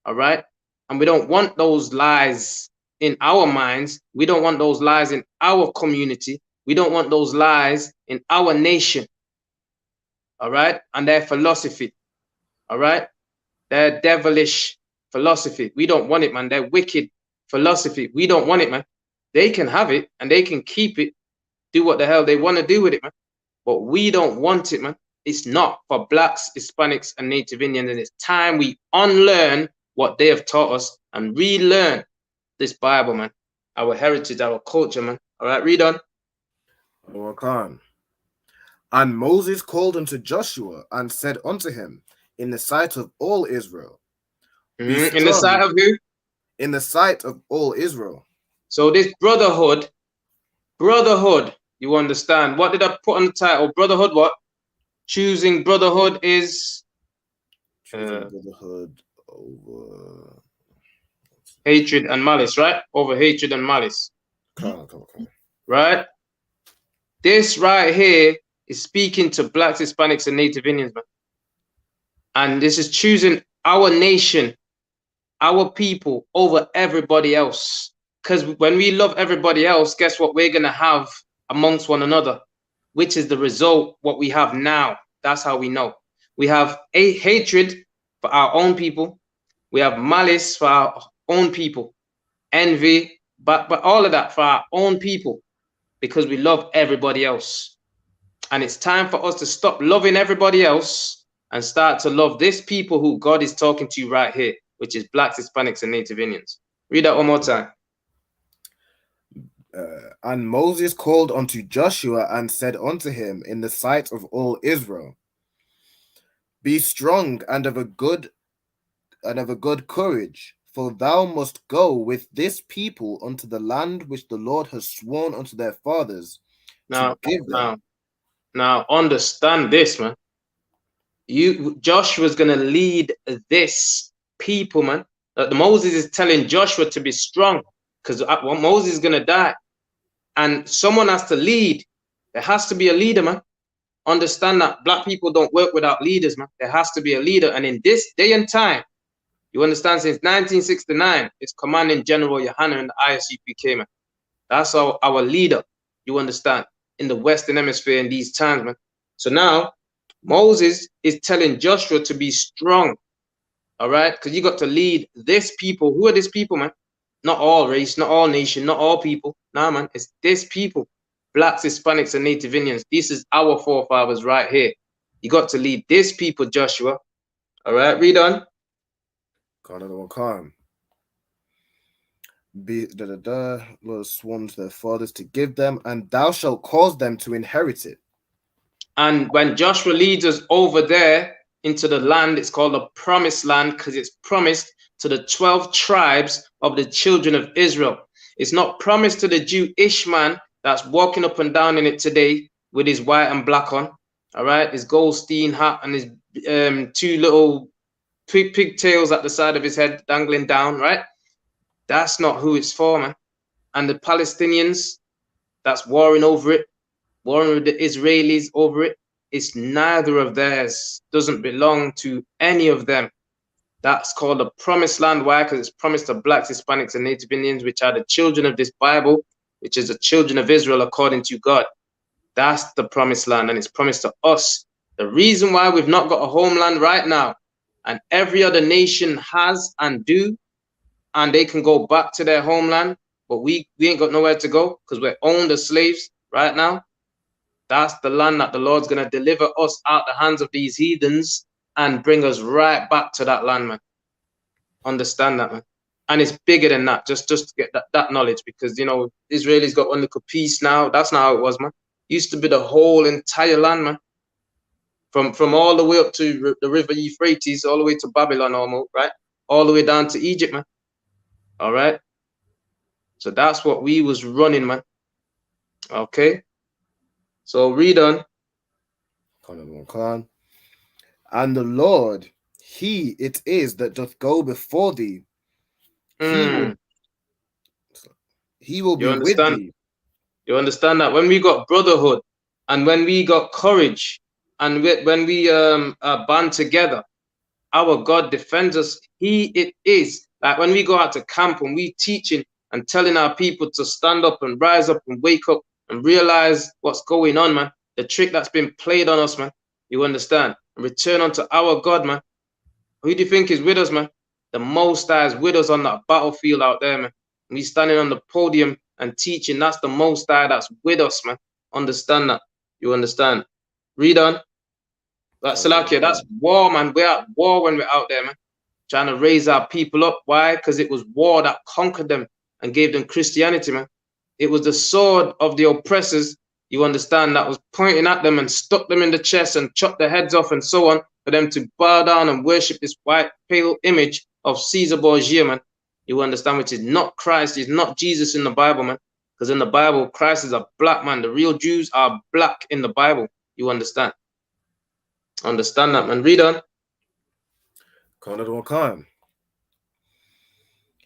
All right? And we don't want those lies in our minds. We don't want those lies in our community. We don't want those lies in our nation. All right? And their philosophy. All right? Their devilish philosophy. We don't want it, man. Their wicked philosophy. We don't want it, man. They can have it and they can keep it, do what the hell they want to do with it, man. But we don't want it, man. It's not for blacks, Hispanics, and Native Indians. And it's time we unlearn what they have taught us and relearn this Bible, man. Our heritage, our culture, man. All right, read on. And Moses called unto Joshua and said unto him, in the sight of all Israel. In the sight of who? In the sight of all Israel. So this brotherhood, you understand? What did I put on the title? Brotherhood what? Choosing brotherhood is... Choosing brotherhood over... hatred and malice, right? Over hatred and malice. Come. Right? This right here is speaking to blacks, Hispanics, and Native Indians, man. And this is choosing our nation, our people over everybody else. Because when we love everybody else, guess what we're going to have amongst one another, which is the result what we have now. That's how we know. We have a hatred for our own people. We have malice for our own people. Envy, but all of that for our own people, because we love everybody else. And it's time for us to stop loving everybody else and start to love this people who God is talking to right here, which is blacks, Hispanics, and Native Indians. Read that one more time. And Moses called unto Joshua and said unto him in the sight of all Israel, be strong and of a good courage, for thou must go with this people unto the land which the Lord has sworn unto their fathers to give them. Now understand this, man. Joshua's gonna lead this people, man. Moses is telling Joshua to be strong, because Moses is gonna die, and someone has to lead. There has to be a leader, man. Understand that black people don't work without leaders, man. There has to be a leader, and in this day and time, you understand, since 1969, it's Commanding General Yohanna in the ISUPK, man. That's our leader, you understand, in the Western Hemisphere in these times, man. So now, Moses is telling Joshua to be strong, all right? Because you got to lead this people. Who are these people, man? Not all race, not all nation, not all people. Nah, man, it's this people. Blacks, Hispanics, and Native Indians. This is our forefathers right here. You got to lead this people, Joshua. All right, read on. Lord sworn to their fathers to give them, and thou shalt cause them to inherit it. And when Joshua leads us over there into the land, it's called the promised land, because it's promised to the 12 tribes of the children of Israel. It's not promised to the Jewish man that's walking up and down in it today with his white and black on, all right, his Goldstein hat and his two little pigtails at the side of his head dangling down, right? That's not who it's for, man. And the Palestinians that's warring over it, warring with the Israelis over it, it's neither of theirs. Doesn't belong to any of them. That's called the promised land. Why? Because it's promised to blacks, Hispanics, and Native Indians, which are the children of this Bible, which is the children of Israel according to God. That's the promised land, and it's promised to us. The reason why we've not got a homeland right now, and every other nation has and do, and they can go back to their homeland, but we ain't got nowhere to go because we're owned as slaves right now. That's the land that the Lord's going to deliver us out the hands of these heathens and bring us right back to that land, man. Understand that, man. And it's bigger than that. Just to get that knowledge, because Israelis got one little piece now. That's not how it was, man. Used to be the whole entire land, man. From all the way up to the river Euphrates, all the way to Babylon, almost, right? All the way down to Egypt, man. All right. So that's what we was running, man. Okay. So read on. And the Lord, he it is that doth go before thee. He will be with thee. You understand that when we got brotherhood and when we got courage and when we band together, our God defends us. He it is. Like when we go out to camp and we teaching and telling our people to stand up and rise up and wake up and realize what's going on, man. The trick that's been played on us, man. You understand? And return unto our God, man. Who do you think is with us, man? The Most High is with us on that battlefield out there, man. We standing on the podium and teaching. That's the Most High that's with us, man. Understand that? You understand? Read on. That's Salakia. That's war, man. We're at war when we're out there, man. Trying to raise our people up. Why? Because it was war that conquered them and gave them Christianity, man. It was the sword of the oppressors, you understand, that was pointing at them and stuck them in the chest and chopped their heads off and so on, for them to bow down and worship this white, pale image of Caesar Borgia, man. You understand, which is not Christ, is not Jesus in the Bible, man. Because in the Bible, Christ is a black man. The real Jews are black in the Bible. You understand? Understand that, man. Read on.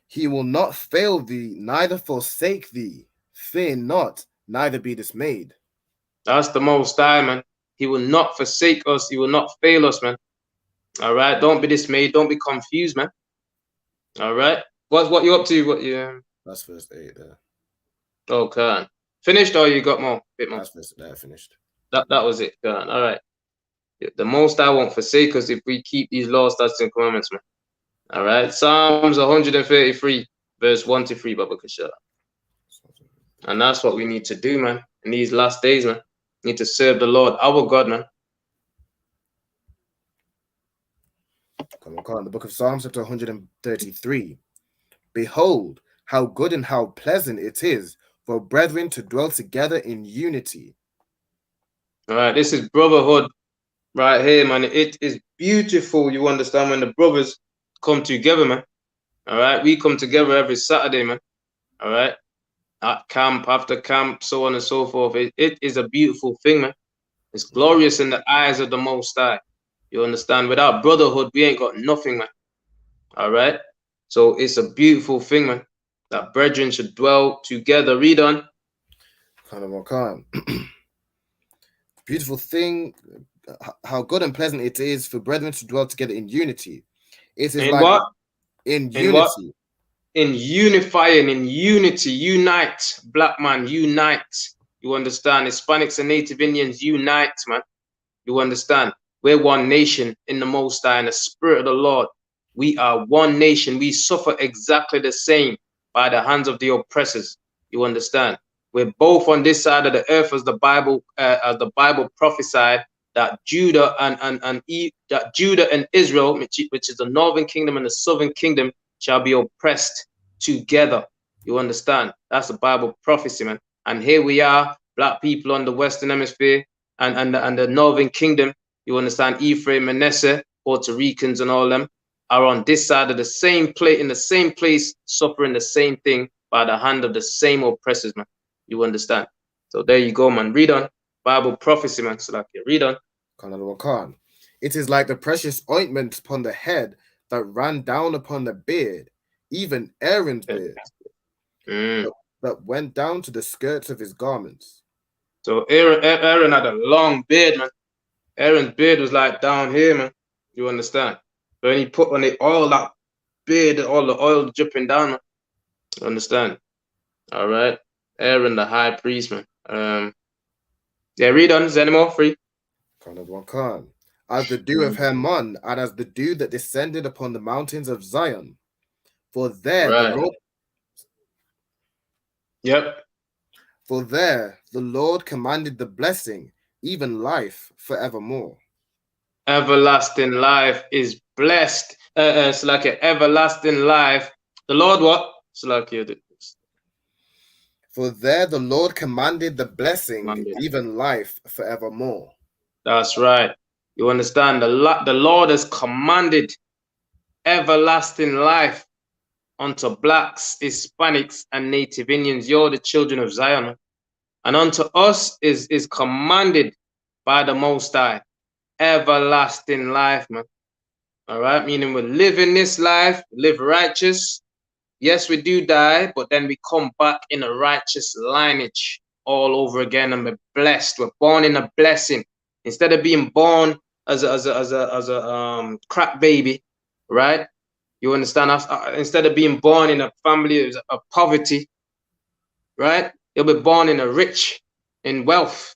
He will not fail thee, neither forsake thee. Fear not, neither be dismayed. That's the Most High, man. He will not forsake us. He will not fail us, man. All right. Don't be dismayed. Don't be confused, man. All right. What you up to? What you? That's verse 8 there. Okay. Finished or you got more? Bit more. That's verse that finished. That was it. All right. The Most High won't forsake us if we keep these laws, statutes, and commandments, man. All right. Psalms 133, verse 1 to 3, Baba Kasha. And that's what we need to do, man. In these last days, man. We need to serve the Lord, our God, man. Come on, the book of Psalms, chapter 133. Behold, how good and how pleasant it is for brethren to dwell together in unity. All right, this is brotherhood right here, man. It is beautiful, you understand, when the brothers come together, man. All right, we come together every Saturday, man. All right, at camp, after camp, so on and so forth. It is a beautiful thing, man. It's glorious in the eyes of the Most High. You understand? Without brotherhood, we ain't got nothing, man. All right? So it's a beautiful thing, man, that brethren should dwell together. Read on. Beautiful thing, how good and pleasant it is for brethren to dwell together in unity. It is in like what? In unity. What? In unifying, in unity. Unite, black man, unite. You understand? Hispanics and Native Indians, unite, man. You understand? We're one nation in the Most High, in the Spirit of the Lord. We are one nation. We suffer exactly the same by the hands of the oppressors. You understand? We're both on this side of the earth, as the Bible prophesied, that Judah and Israel, which is the northern kingdom and the southern kingdom, shall be oppressed together. You understand? That's the Bible prophecy, man. And here we are, black people on the Western Hemisphere and the northern kingdom. You understand? Ephraim, Manasseh, Puerto Ricans, and all them are on this side of the same plate, in the same place, suffering the same thing by the hand of the same oppressors, man. You understand? So there you go, man. Read on. Bible prophecy, man. Salakia. Read on. It is like the precious ointment upon the head that ran down upon the beard, even Aaron's beard, that went down to the skirts of his garments. So Aaron had a long beard, man. Aaron's beard was like down here, man. You understand? But when he put on it all that beard, all the oil dripping down, man. You understand? All right. Aaron, the high priest, man. Yeah, read on. Is there any more? Free. As the dew of Hermon, and as the dew that descended upon the mountains of Zion. For there the Lord. Yep. For there the Lord commanded the blessing, even life forevermore. Everlasting life is blessed, it's like an everlasting life. The Lord what? It's like For there the Lord commanded the blessing, commanded. even life forevermore. That's right. You understand? The Lord has commanded everlasting life unto blacks, Hispanics, and Native Indians. You're the children of Zion. And unto us is commanded by the Most High everlasting life, man. All right, meaning we're living this life, live righteous. Yes, we do die, but then we come back in a righteous lineage all over again, and we're blessed. We're born in a blessing instead of being born as a crap baby, right? You understand? Instead of being born in a family of poverty, right? You'll be born in a rich, in wealth.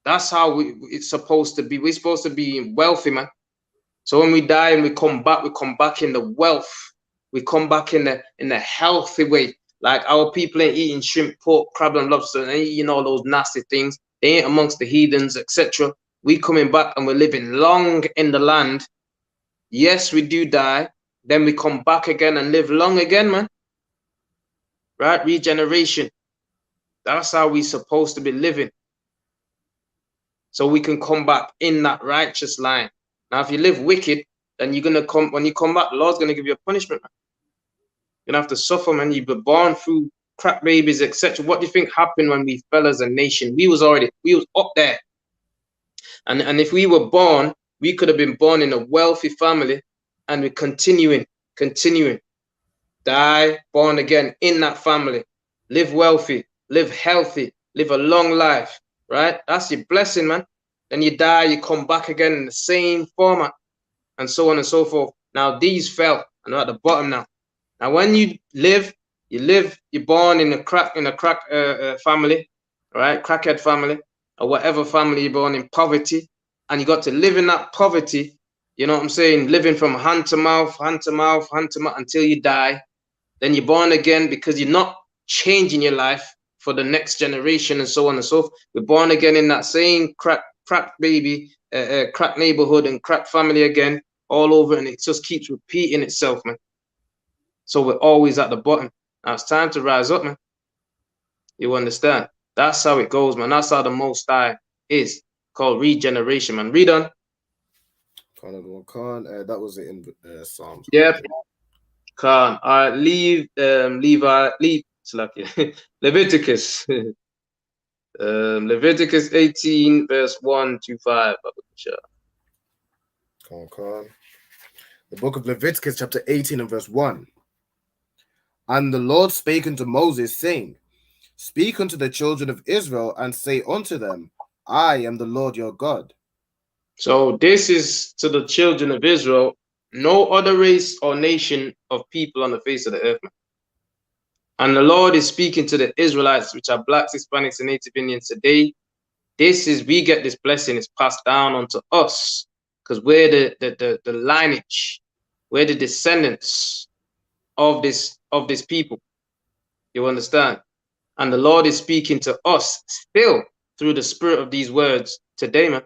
That's how it's supposed to be. We're supposed to be wealthy, man. So when we die and we come back in the wealth. We come back in the healthy way. Like our people ain't eating shrimp, pork, crab, and lobster, and ain't eating all those nasty things. They ain't amongst the heathens, etc. We coming back and we're living long in the land. Yes, we do die. Then we come back again and live long again, man. Right? Regeneration. That's how we supposed to be living. So we can come back in that righteous line. Now, if you live wicked, then you're gonna come when you come back, the Lord's gonna give you a punishment, man. You're gonna have to suffer, man. You've been born through crap babies, etc. What do you think happened when we fell as a nation? We was up there. And if we were born, we could have been born in a wealthy family, and we're continuing, die, born again in that family, live wealthy, live healthy, live a long life, right? That's your blessing, man. Then you die, you come back again in the same format, and so on and so forth. Now these fell, and they're at the bottom now. Now when you're born in a crack family, right? Crackhead family, or whatever family you're born in, poverty, and you got to live in that poverty. You know what I'm saying? Living from hand to mouth until you die. Then you're born again because you're not changing your life for the next generation and so on and so forth. We're born again in that same crack baby, crack neighborhood and crack family again, all over, and it just keeps repeating itself, man. So we're always at the bottom. Now it's time to rise up, man. You understand? That's how it goes, man. That's how the Most High is, called regeneration, man. Read on. That was it in Psalms. Yep. Khan. All right, leave Leviticus. Leviticus 18, verse 1 to 5. Khan. The book of Leviticus, chapter 18 and verse 1. And the Lord spake unto Moses, saying, Speak unto the children of Israel, and say unto them, I am the Lord your God. So this is to the children of Israel, no other race or nation of people on the face of the earth. And the Lord is speaking to the Israelites, which are blacks, Hispanics, and Native Indians today. We get this blessing, it's passed down onto us, because we're the lineage, we're the descendants of this people. You understand? And the Lord is speaking to us still through the spirit of these words today, man.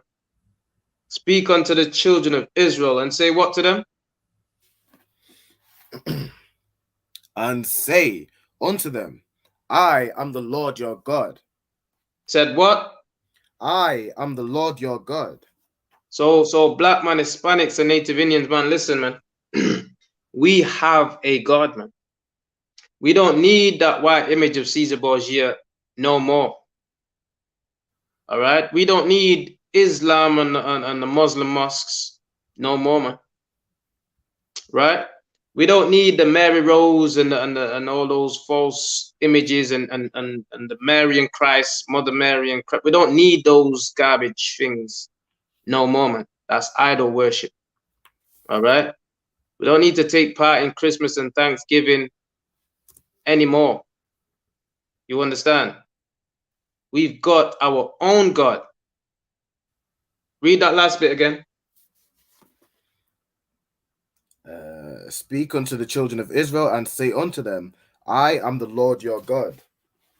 Speak unto the children of Israel and say what to them? And say unto them, I am the Lord your God. Said what? I am the Lord your God. So black man, Hispanics, and Native Indians, man, listen, man. We have a God, man. We don't need that white image of Caesar Borgia no more. All right? We don't need Islam and the Muslim mosques no more, man. Right? We don't need the Mary Rose and all those false images and the Mary and Christ, Mother Mary and Christ. We don't need those garbage things no more, man. That's idol worship. All right? We don't need to take part in Christmas and Thanksgiving anymore. You understand? We've got our own God. Read that last bit again. Speak unto the children of Israel and say unto them, I am the Lord your God.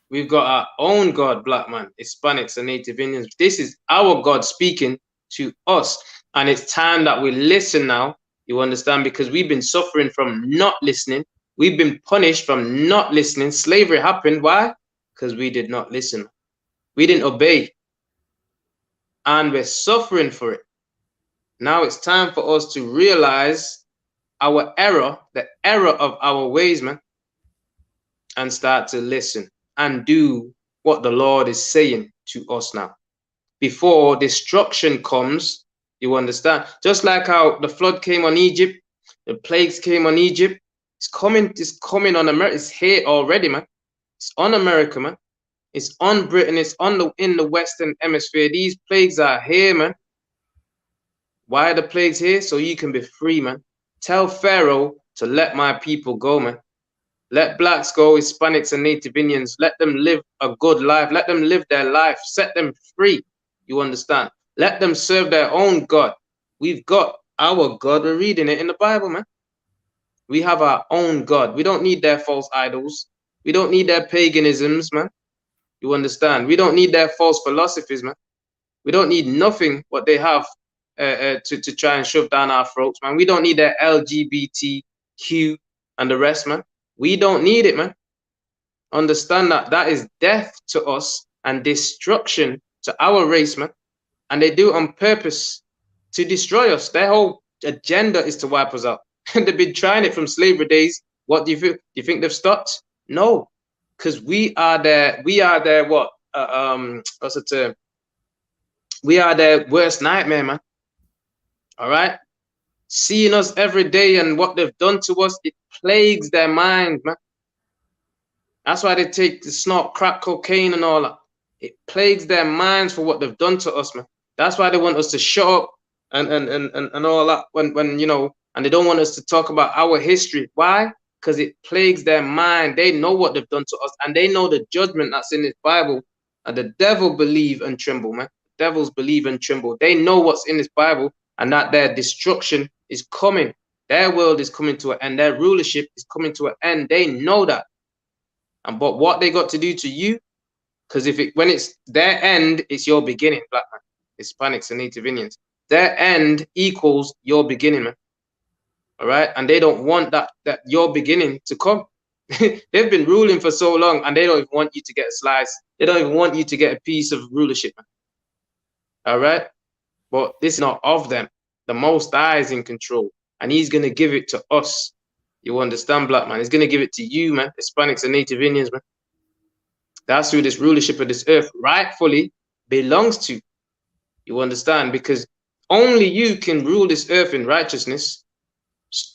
We've got our own God, black man, Hispanics and Native Indians. This is our God speaking to us. And it's time that we listen now You understand? Because we've been suffering from not listening. We've been punished from not listening. Slavery happened. Why? Because we did not listen. We didn't obey. And we're suffering for it. Now it's time for us to realize our error, the error of our ways, man, and start to listen and do what the Lord is saying to us now. Before destruction comes, you understand? Just like how the flood came on Egypt, the plagues came on Egypt, it's coming on America. It's here already, man. It's on America, man. It's on Britain. It's in the Western Hemisphere. These plagues are here, man. Why are the plagues here? So you can be free, man. Tell Pharaoh to let my people go, man. Let blacks go, Hispanics and Native Indians. Let them live a good life. Let them live their life. Set them free. You understand? Let them serve their own God. We've got our God. We're reading it in the Bible, man. We have our own God. We don't need their false idols. We don't need their paganisms, man. You understand? We don't need their false philosophies, man. We don't need nothing what they have to try and shove down our throats, man. We don't need their LGBTQ and the rest, man. We don't need it, man. Understand that that is death to us and destruction to our race, man. And they do it on purpose to destroy us. Their whole agenda is to wipe us out. They've been trying it from slavery days. What do you think? Do you think they've stopped? No, because we are their what? What's the term? We are their worst nightmare, man. All right. Seeing us every day and what they've done to us, it plagues their mind, man. That's why they take the snort, crack cocaine and all that. It plagues their minds for what they've done to us, man. That's why they want us to shut up and all that when you know, and they don't want us to talk about our history. Why? Because it plagues their mind. They know what they've done to us, and they know the judgment that's in this Bible. And the devil believe and tremble, man. Devils believe and tremble. They know what's in this Bible and that their destruction is coming. Their world is coming to an end. Their rulership is coming to an end. They know that. And but what they got to do to you, because when it's their end, it's your beginning, black man, Hispanics and Native Indians. Their end equals your beginning, man. All right, and they don't want that your beginning to come. They've been ruling for so long, and they don't even want you to get a slice. They don't even want you to get a piece of rulership, man. All right, but this is not of them. The Most High is in control, and He's gonna give it to us. You understand, black man? He's gonna give it to you, man. Hispanics and Native Indians, man. That's who this rulership of this earth rightfully belongs to. You understand? Because only you can rule this earth in righteousness.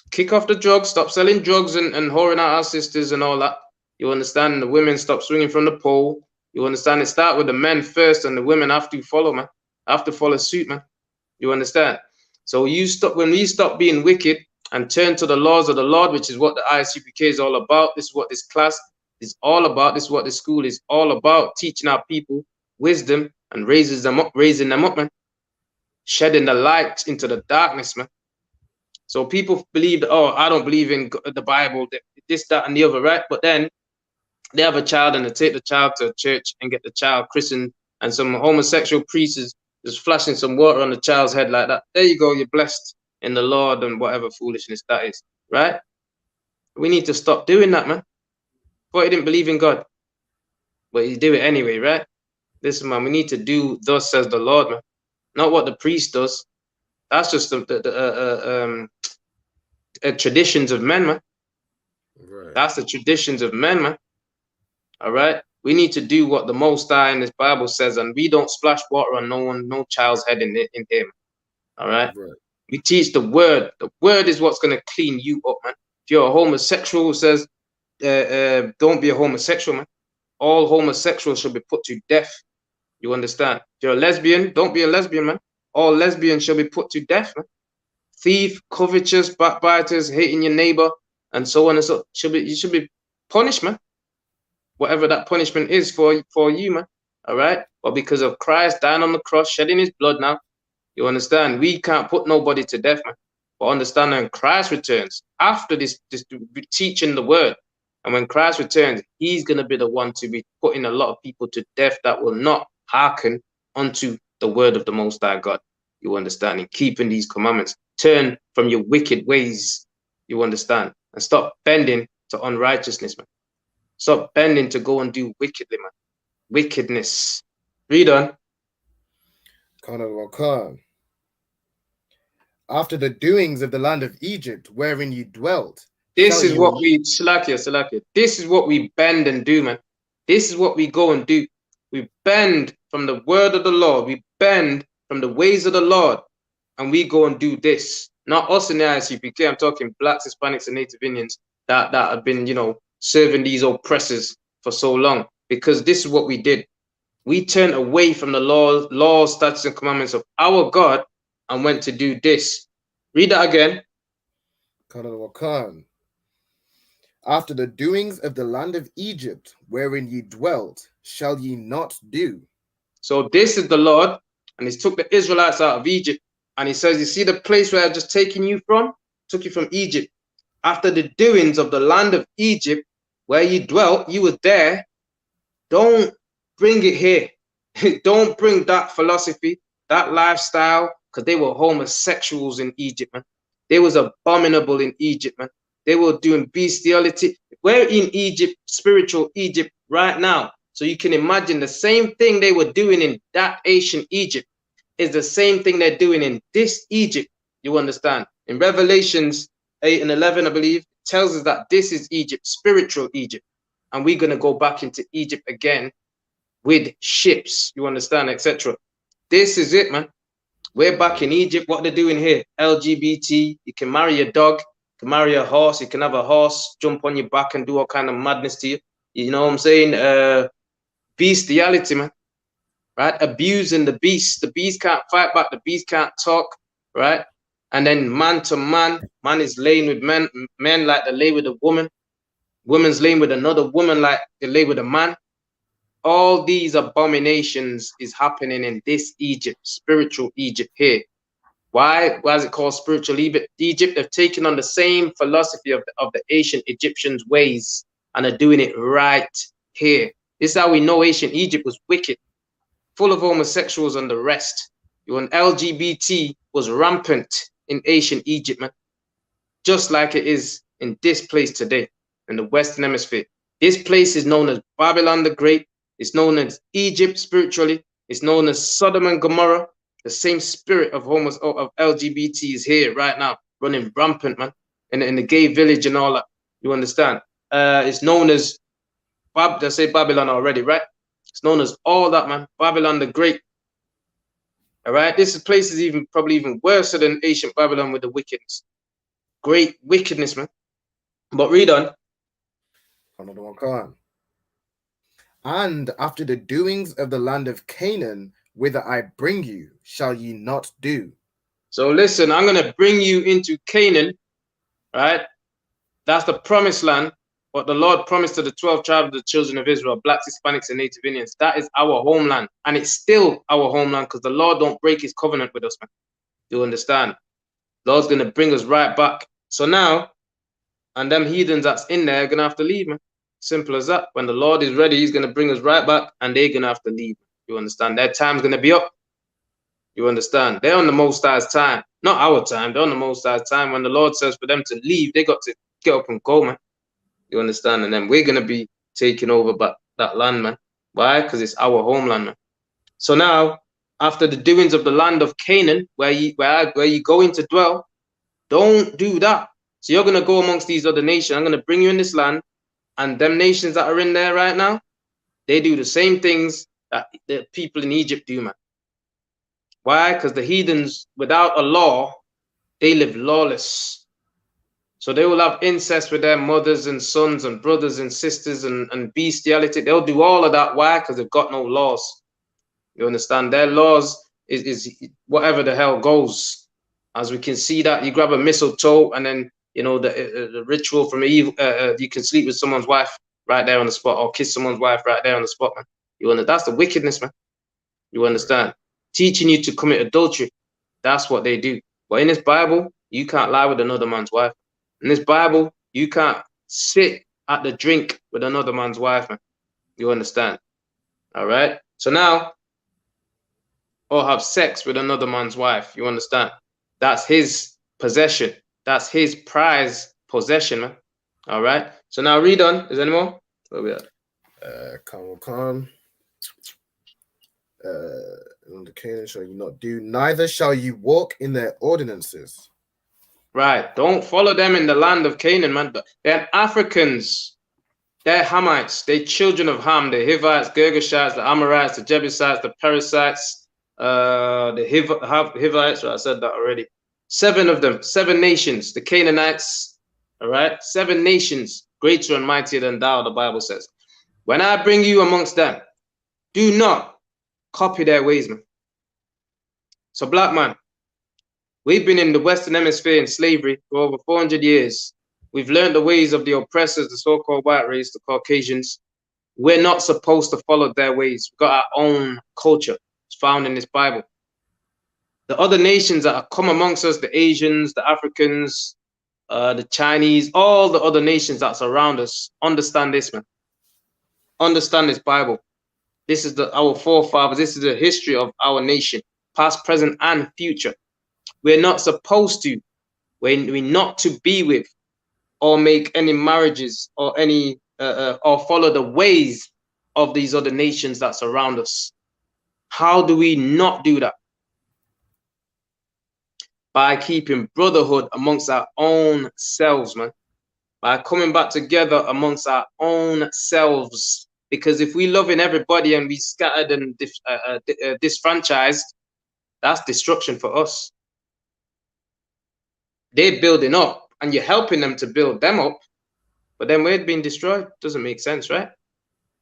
Kick off the drugs, stop selling drugs and whoring out our sisters and all that. You understand? And the women stop swinging from the pole. You understand? It start with the men first, and the women have to follow, man. Have to follow suit, man. You understand? So when we stop being wicked and turn to the laws of the Lord, which is what the ISUPK is all about. This is what this class is all about. This is what the school is all about, teaching our people wisdom and raising them up, man. Shedding the light into the darkness, man. So people believe that, oh, I don't believe in the Bible, this, that, and the other, right? But then they have a child and they take the child to a church and get the child christened, and some homosexual priest is just flashing some water on the child's head like that. There you go, you're blessed in the Lord and whatever foolishness that is, right? We need to stop doing that, man. But he didn't believe in God, but you do it anyway, right? Listen, man, we need to do thus says the Lord, man. Not what the priest does. That's just the traditions of men, man. Right. That's the traditions of men, man. All right. We need to do what the Most High in this Bible says, and we don't splash water on no child's head in him. All right. We teach the word. The word is what's gonna clean you up, man. If you're a homosexual who says, don't be a homosexual, man. All homosexuals should be put to death. You understand? If you're a lesbian, don't be a lesbian, man. All lesbians shall be put to death, man. Thief, covetous, backbiters, hating your neighbor, and so on and so. You should be punished, man. Whatever that punishment is for you, man. All right? But because of Christ dying on the cross, shedding his blood now, you understand? We can't put nobody to death, man. But understand when Christ returns, after this teaching the word, and when Christ returns, he's going to be the one to be putting a lot of people to death that will not hearken unto the word of the Most High God. You understand? And keeping these commandments. turn from your wicked ways, you understand, and stop bending to unrighteousness, man. Stop bending to go and do wickedly, man. Wickedness. Read on. After the doings of the land of Egypt, wherein you dwelt. This is what we, Salakia. This is what we bend and do, man. This is what we go and do. We bend from the word of the Lord. We bend from the ways of the Lord. And we go and do this. Not us in the ICPK. I'm talking blacks, Hispanics, and Native Indians that have been, you know, serving these oppressors for so long. Because this is what we did. We turned away from the laws, statutes, and commandments of our God and went to do this. Read that again. After the doings of the land of Egypt, wherein ye dwelt, shall ye not do. So this is the Lord, and he took the Israelites out of Egypt. And he says, you see the place where I've just taken you from? Took you from Egypt. After the doings of the land of Egypt, where you dwelt, you were there. Don't bring it here. Don't bring that philosophy, that lifestyle, because they were homosexuals in Egypt, man. They was abominable in Egypt, man. They were doing bestiality. We're in Egypt, spiritual Egypt right now. So you can imagine the same thing they were doing in that ancient Egypt is the same thing they're doing in this Egypt. You understand? In Revelations 8 and 11, I believe, tells us that this is Egypt, spiritual Egypt. And we're going to go back into Egypt again with ships, you understand, etc. This is it, man. We're back in Egypt. What they're doing here, LGBT, you can marry a dog, you can marry a horse, you can have a horse jump on your back and do all kind of madness to you. You know what I'm saying? Bestiality, man. Right? Abusing the beast. The beast can't fight back. The beast can't talk, right? And then man to man, man is laying with men, men like they lay with a woman. Woman's laying with another woman like they lay with a man. All these abominations is happening in this Egypt, spiritual Egypt here. Why? Why is it called spiritual Egypt? Egypt, they've taken on the same philosophy of the ancient Egyptians' ways and are doing it right here. This is how we know ancient Egypt was wicked, full of homosexuals and the rest. When LGBT was rampant in ancient Egypt, man, just like it is in this place today, in the Western Hemisphere. This place is known as Babylon the Great. It's known as Egypt spiritually. It's known as Sodom and Gomorrah. The same spirit of LGBT is here right now, running rampant, man, in the gay village and all that. You understand? It's known as, they say Babylon already, right? It's known as all that, man. Babylon the Great. All right? This place is probably even worse than ancient Babylon with the wickedness. Great wickedness, man. But read on. And after the doings of the land of Canaan, whither I bring you, shall ye not do. So listen, I'm going to bring you into Canaan, right? That's the promised land, what the Lord promised to the 12 tribes of the children of Israel, blacks, Hispanics, and Native Indians. That is our homeland. And it's still our homeland because the Lord don't break his covenant with us, man. You understand? Lord's going to bring us right back. So now, and them heathens that's in there are going to have to leave, man. Simple as that. When the Lord is ready, he's going to bring us right back and they're going to have to leave. You understand? Their time's going to be up. You understand? They're on the Most High's time. Not our time. They're on the Most High's time. When the Lord says for them to leave, they got to get up and go, man. You understand? And then we're going to be taking over back that land, man. Why? Because it's our homeland, man. So now, after the doings of the land of Canaan, where you going to dwell, don't do that. So you're going to go amongst these other nations. I'm going to bring you in this land. And them nations that are in there right now, they do the same things that the people in Egypt do, man. Why? Because the heathens, without a law, they live lawless. So they will have incest with their mothers and sons and brothers and sisters and bestiality. They'll do all of that. Why? Because they've got no laws. You understand? Their laws is whatever the hell goes. As we can see that, you grab a mistletoe and then, you know, the ritual from evil, you can sleep with someone's wife right there on the spot or kiss someone's wife right there on the spot, man. You understand? That's the wickedness, man. You understand? Teaching you to commit adultery. That's what they do. But in this Bible, you can't lie with another man's wife. In this Bible, you can't sit at the drink with another man's wife, man. You understand? All right? So now, or have sex with another man's wife. You understand? That's his possession. That's his prize possession, man. All right. So now read on. Is there any more? Where we at? Come. The Canaan shall you not do, neither shall you walk in their ordinances. Right. Don't follow them in the land of Canaan, man. They're Africans. They're Hamites. They're children of Ham. The Hivites, Girgashites, the Amorites, the Jebusites, the Perizzites, the Hivites. Right, I said that already. 7 of them, 7 nations. The Canaanites. All right. 7 nations, greater and mightier than thou, the Bible says. When I bring you amongst them, do not copy their ways, man. So, black man, we've been in the Western Hemisphere in slavery for over 400 years. We've learned the ways of the oppressors, the so-called white race, the Caucasians. We're not supposed to follow their ways. We've got our own culture. It's found in this Bible. The other nations that have come amongst us, the Asians, the Africans, the Chinese, all the other nations that surround us, understand this, man. Understand this Bible. This is our forefathers. This is the history of our nation, past, present, and future. We're not supposed to, we're not to be with or make any marriages or any or follow the ways of these other nations that surround us. How do we not do that? By keeping brotherhood amongst our own selves, man. By coming back together amongst our own selves. Because if we loving everybody and we scattered and disfranchised, that's destruction for us. They're building up and you're helping them to build them up, but then we're being destroyed. Doesn't make sense, right?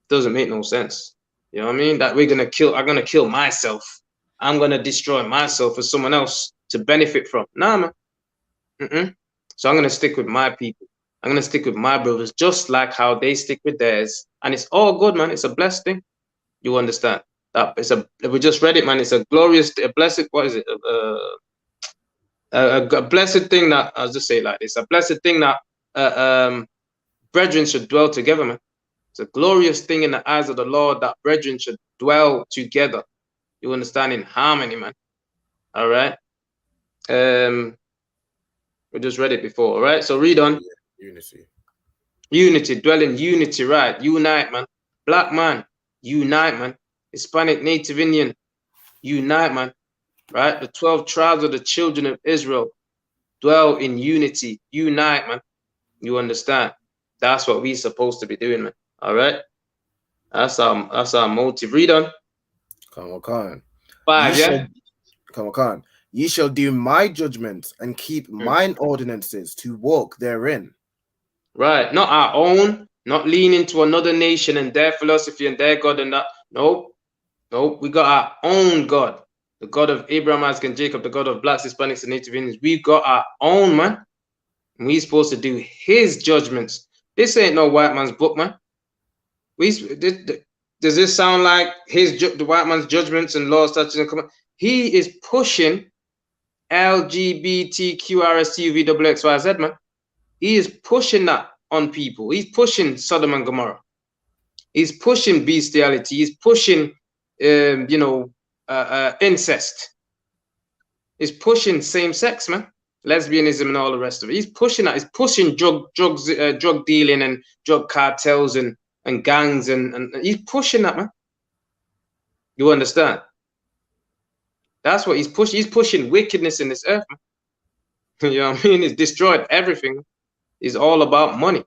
Doesn't make no sense. You know what I mean? That I'm gonna kill myself. I'm gonna destroy myself for someone else to benefit from. Nah, man. So I'm gonna stick with my people. I'm gonna stick with my brothers, just like how they stick with theirs. And it's all good, man. It's a blessed thing. You understand? That we just read it, man. It's a glorious, a blessed, what is it? A blessed thing that, I'll just say it like this, a blessed thing that brethren should dwell together, man. It's a glorious thing in the eyes of the Lord that brethren should dwell together. You understand? In harmony, man. All right. We just read it before, all right? So read on. Unity, dwell in unity, right? Unite, man. Black man, unite, man. Hispanic, Native Indian, unite, man. Right? The 12 tribes of the children of Israel dwell in unity. Unite, man. You understand? That's what we're supposed to be doing, man. All right? That's our motive. Read on. Come on. 5, yeah? Come on. Ye shall do my judgments and keep mine ordinances to walk therein. Right. Not our own, not lean into another nation and their philosophy and their God and that. Nope. We got our own God. The God of Abraham, Isaac, and Jacob, the God of blacks, Hispanics, and Native Indians. We got our own, man. And we supposed to do his judgments. This ain't no white man's book, man. Does this sound like the white man's judgments and laws, statutes, and commandments? He is pushing LGBTQRSTUVXXYZ, man. He is pushing that on people. He's pushing Sodom and Gomorrah. He's pushing bestiality. He's pushing, incest. He's pushing same-sex, man. Lesbianism and all the rest of it. He's pushing that. He's pushing drug dealing and drug cartels and gangs and he's pushing that, man. You understand? That's what he's pushing. He's pushing wickedness in this earth, man. You know what I mean? He's destroyed everything. It's all about money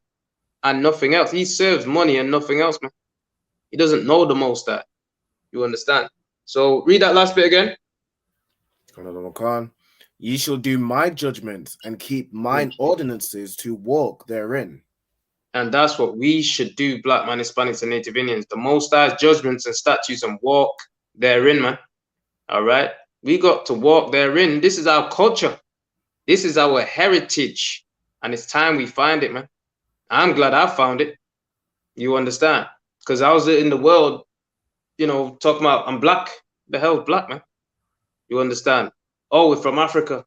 and nothing else. He serves money and nothing else, man. He doesn't know the Most High. You understand? So read that last bit again. Ye shall do my judgments and keep mine ordinances to walk therein. And that's what we should do, black man, Hispanics, and Native Indians. The Most High's judgments and statutes and walk therein, man. All right? We got to walk therein. This is our culture. This is our heritage. And it's time we find it, man. I'm glad I found it. You understand? Because I was in the world, talking about I'm black. The hell's black, man? You understand? Oh, we're from Africa.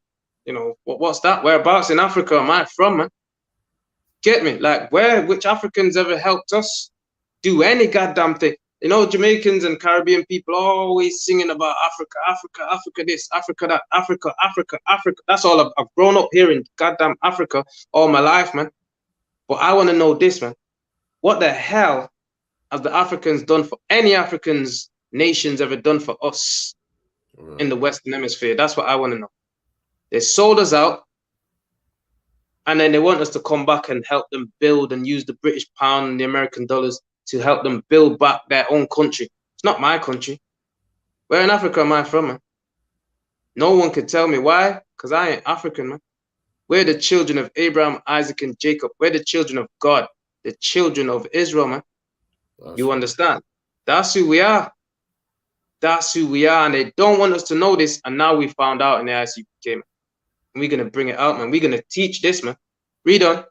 What's that? Whereabouts in Africa am I from, man? Get me? Like, which Africans ever helped us do any goddamn thing? You know, Jamaicans and Caribbean people always singing about Africa, Africa, Africa this, Africa that, Africa, Africa, Africa. That's all I've grown up hearing goddamn Africa all my life, man. But I want to know this, man. What the hell have the Africans done for any Africans, nations ever done for us in the Western Hemisphere? That's what I want to know. They sold us out, and then they want us to come back and help them build and use the British pound and the American dollars to help them build back their own country. It's not my country. Where in Africa am I from, man? No one could tell me why, because I ain't African, man. We're the children of Abraham, Isaac, and Jacob. We're the children of God, the children of Israel, man. You understand? That's who we are. That's who we are, and they don't want us to know this, and now we found out in the ICPK, man. And we're going to bring it out, man. We're going to teach this, man. Read on.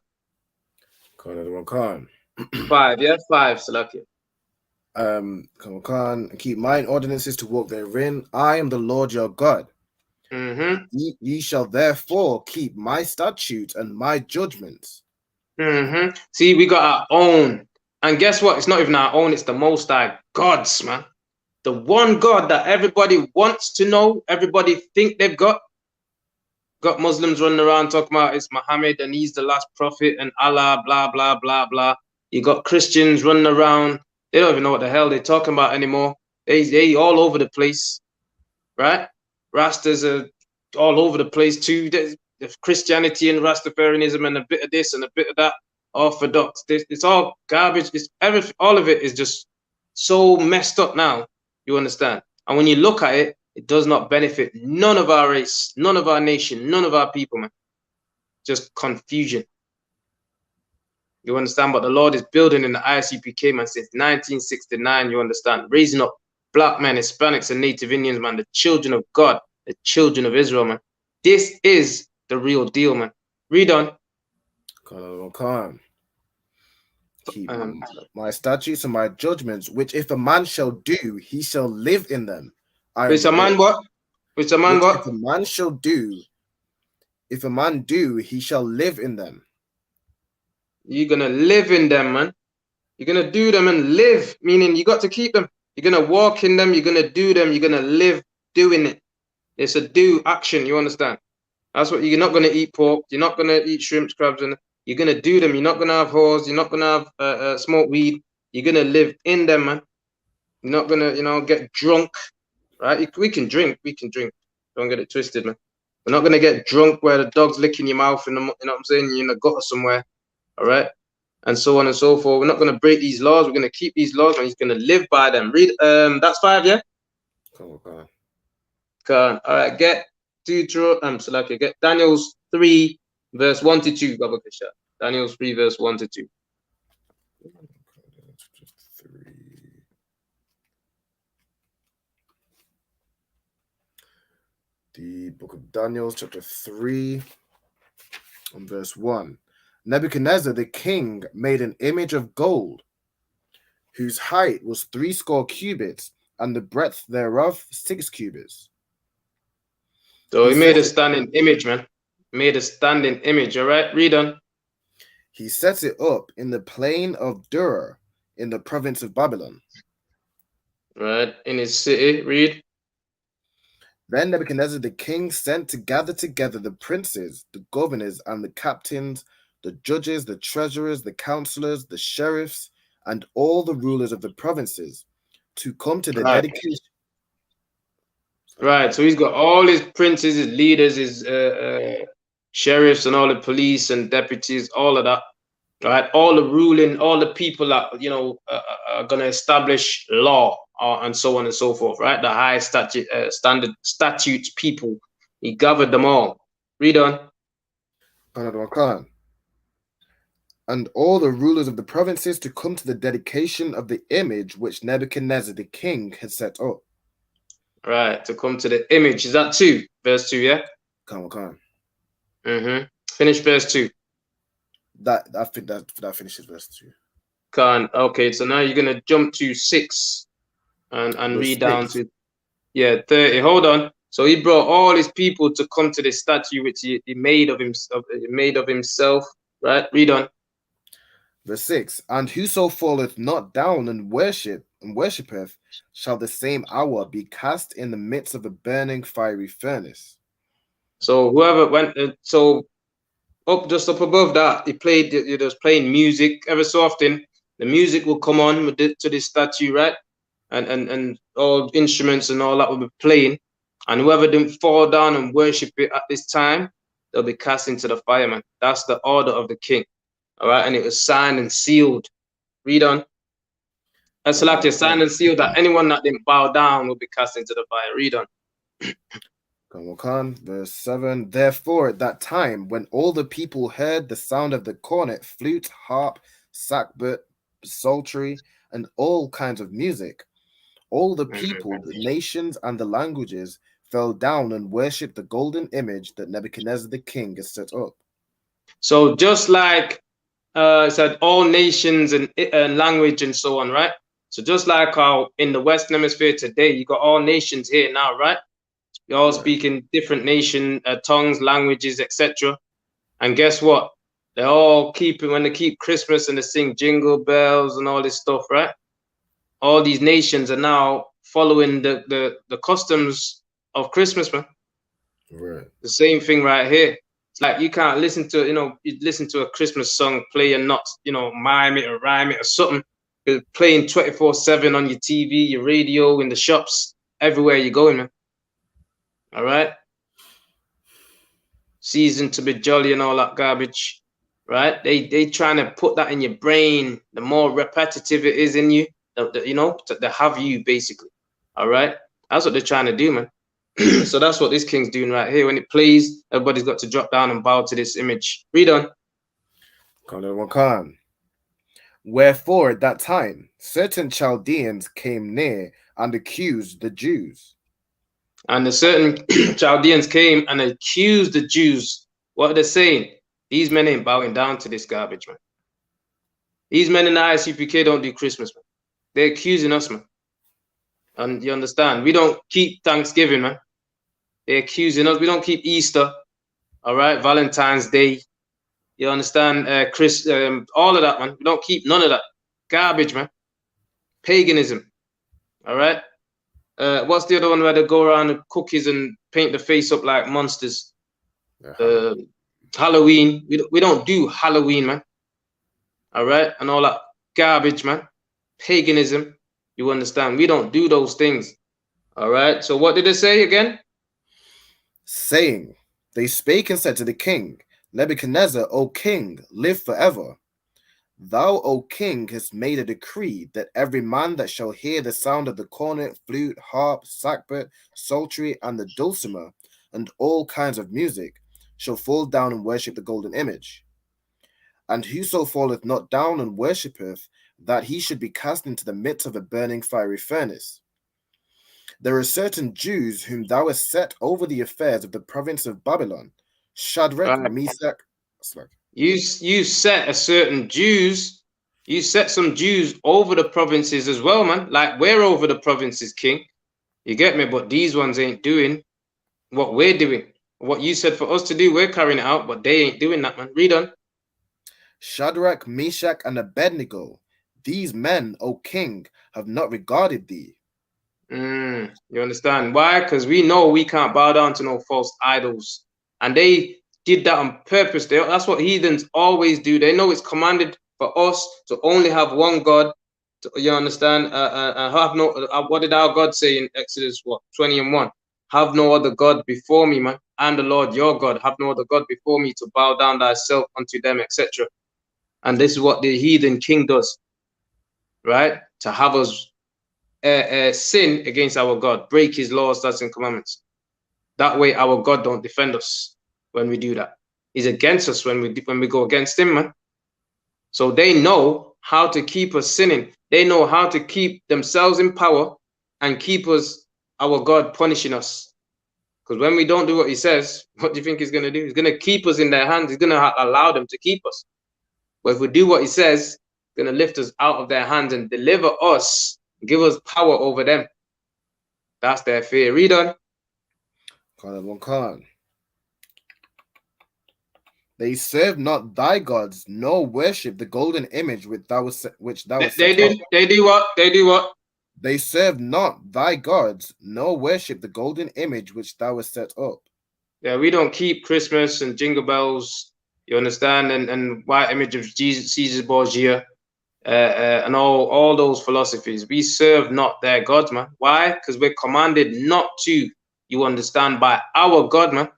Khan. 5, yeah? 5, Salakia. Khan, keep mine ordinances to walk therein. I am the Lord your God. Ye shall therefore keep my statutes and my judgments. See, we got our own. And guess what? It's not even our own. It's the Most High God's, man. The one God that everybody wants to know, everybody think they've got. Got Muslims running around talking about it's Muhammad and he's the last prophet and Allah, blah, blah, blah, blah. You got Christians running around. They don't even know what the hell they're talking about anymore. They all over the place, right? Rastas are all over the place too. There's Christianity and Rastafarianism and a bit of this and a bit of that. Orthodox, this, it's all garbage. It's all of it is just so messed up now. You understand? And when you look at it, it does not benefit none of our race, none of our nation, none of our people, man. Just confusion. You understand? But the Lord is building in the ICPK, man, since 1969, you understand? Raising up black men, Hispanics, and Native Indians, man, the children of God, the children of Israel, man. This is the real deal, man. Read on. Keep my statutes and my judgments, which if a man shall do, he shall live in them. Which a man what? Which a man what? If a man shall do, if a man do, he shall live in them. You're going to live in them, man. You're going to do them and live, meaning you got to keep them. You're going to walk in them. You're going to do them. You're going to live doing it. It's a do action. You understand? That's what you're not going to eat pork. You're not going to eat shrimps, crabs, and you're going to do them. You're not going to have whores. You're not going to have smoke weed. You're going to live in them, man. You're not going to, get drunk, right? We can drink. We can drink. Don't get it twisted, man. We're not going to get drunk where the dog's licking your mouth, you know what I'm saying? You're in the gutter somewhere, all right? And so on and so forth. We're not going to break these laws. We're going to keep these laws, and he's going to live by them. Read, that's 5, yeah? Come on. All right, get Daniel's 3, verse 1 to 2. Daniel's 3, verse 1 to 2. The book of Daniel, chapter 3, and verse 1. Nebuchadnezzar the king made an image of gold, whose height was 70 cubits, and the breadth thereof 6 cubits. So he made a standing image, man. Made a standing image, all right? Read on. He set it up in the plain of Dura, in the province of Babylon. Right, in his city. Read. Then Nebuchadnezzar the king sent to gather together the princes, the governors, and the captains, the judges, the treasurers, the counselors, the sheriffs, and all the rulers of the provinces to come to the dedication. Right, so he's got all his princes, his leaders, his sheriffs, and all the police and deputies, all of that. Right, all the ruling, all the people that are going to establish law and so on and so forth. Right, the high standard statutes people. He gathered them all. Read on. And all the rulers of the provinces to come to the dedication of the image which Nebuchadnezzar the king had set up. Right, to come to the image. Is that 2? Verse 2, yeah? Come on. Finish verse 2. I think that finishes verse 2. Okay, so now you're gonna jump to 6 and read down to 30. Hold on. So he brought all his people to come to this statue which he made of himself. Right? Read on. Verse 6. And whoso falleth not down and worship and worshipeth, shall the same hour be cast in the midst of a burning fiery furnace. So whoever went, just up above that, he was playing music every so often. The music will come on to this statue, right? And all instruments and all that will be playing. And whoever didn't fall down and worship it at this time, they'll be cast into the fire, man. That's the order of the king. All right. And it was signed and sealed. Read on. That's like a signed and sealed that anyone that didn't bow down will be cast into the fire. Read on. Verse 7. Therefore, at that time, when all the people heard the sound of the cornet, flute, harp, sackbut, psaltery, and all kinds of music, all the people, the nations, and the languages fell down and worshipped the golden image that Nebuchadnezzar the king has set up. So just like it said, all nations and language and so on, right? So just like how in the Western Hemisphere today, you got all nations here now, right? You're all speaking different nation tongues, languages, etc. And guess what? They all when they keep Christmas and they sing jingle bells and all this stuff, right? All these nations are now following the customs of Christmas, man. Right. The same thing right here. It's like you can't listen to, you listen to a Christmas song, play and not, mime it or rhyme it or something. You're playing 24/7 on your TV, your radio, in the shops, everywhere you're going, man. All right. Season to be jolly and all that garbage, right? They trying to put that in your brain. The more repetitive it is in you, to have you basically. All right. That's what they're trying to do, man. So that's what this king's doing right here. When it plays, everybody's got to drop down and bow to this image. Read on. Wherefore at that time certain Chaldeans came near and accused the Jews. And the certain Chaldeans came and accused the Jews. What are they saying? These men ain't bowing down to this garbage, man. These men in the ICPK don't do Christmas, man. They're accusing us, man. And you understand? We don't keep Thanksgiving, man. They're accusing us. We don't keep Easter, all right? Valentine's Day. You understand? All of that, man. We don't keep none of that. Garbage, man. Paganism, all right? What's the other one where they go around with cookies and paint the face up like monsters? Halloween. We don't do Halloween, man. All right? And all that garbage, man. Paganism. You understand? We don't do those things. All right? So what did they say again? Saying, they spake and said to the king, Nebuchadnezzar, O king, live forever. Thou, O king, hast made a decree that every man that shall hear the sound of the cornet, flute, harp, sackbut, psaltery, and the dulcimer, and all kinds of music, shall fall down and worship the golden image. And whoso falleth not down and worshippeth, that he should be cast into the midst of a burning fiery furnace. There are certain Jews whom thou hast set over the affairs of the province of Babylon, Shadrach, Meshach. You set a certain Jews. You set some Jews over the provinces as well, man. Like we're over the provinces, king. You get me? But these ones ain't doing what we're doing. What you said for us to do, we're carrying it out, but they ain't doing that, man. Read on. Shadrach, Meshach, and Abednego, these men, O king, have not regarded thee. You understand? Why? Because we know we can't bow down to no false idols. And they did that on purpose. That's what heathens always do. They know it's commanded for us to only have one God. You understand? Have no. What did our God say in Exodus 20:1? Have no other God before me, man. I'm the Lord your God. Have no other God before me to bow down thyself unto them, etc. And this is what the heathen king does, right? To have us sin against our God, break his laws, statutes, and commandments. That way our God don't defend us when we do that. He's against us when we go against him, man. So they know how to keep us sinning. They know how to keep themselves in power and keep us, our God, punishing us. Because when we don't do what he says, what do you think he's going to do? He's going to keep us in their hands. He's going to allow them to keep us. But if we do what he says, he's going to lift us out of their hands and deliver us, give us power over them. That's their fear. Read on. They serve not thy gods, nor worship the golden image which thou hast They do what? They do what? They serve not thy gods, nor worship the golden image which thou hast set up. Yeah, we don't keep Christmas and jingle bells, you understand, and white image of Jesus, Caesar Borgia, and all those philosophies. We serve not their gods, man. Why? Because we're commanded not to, you understand, by our God, man.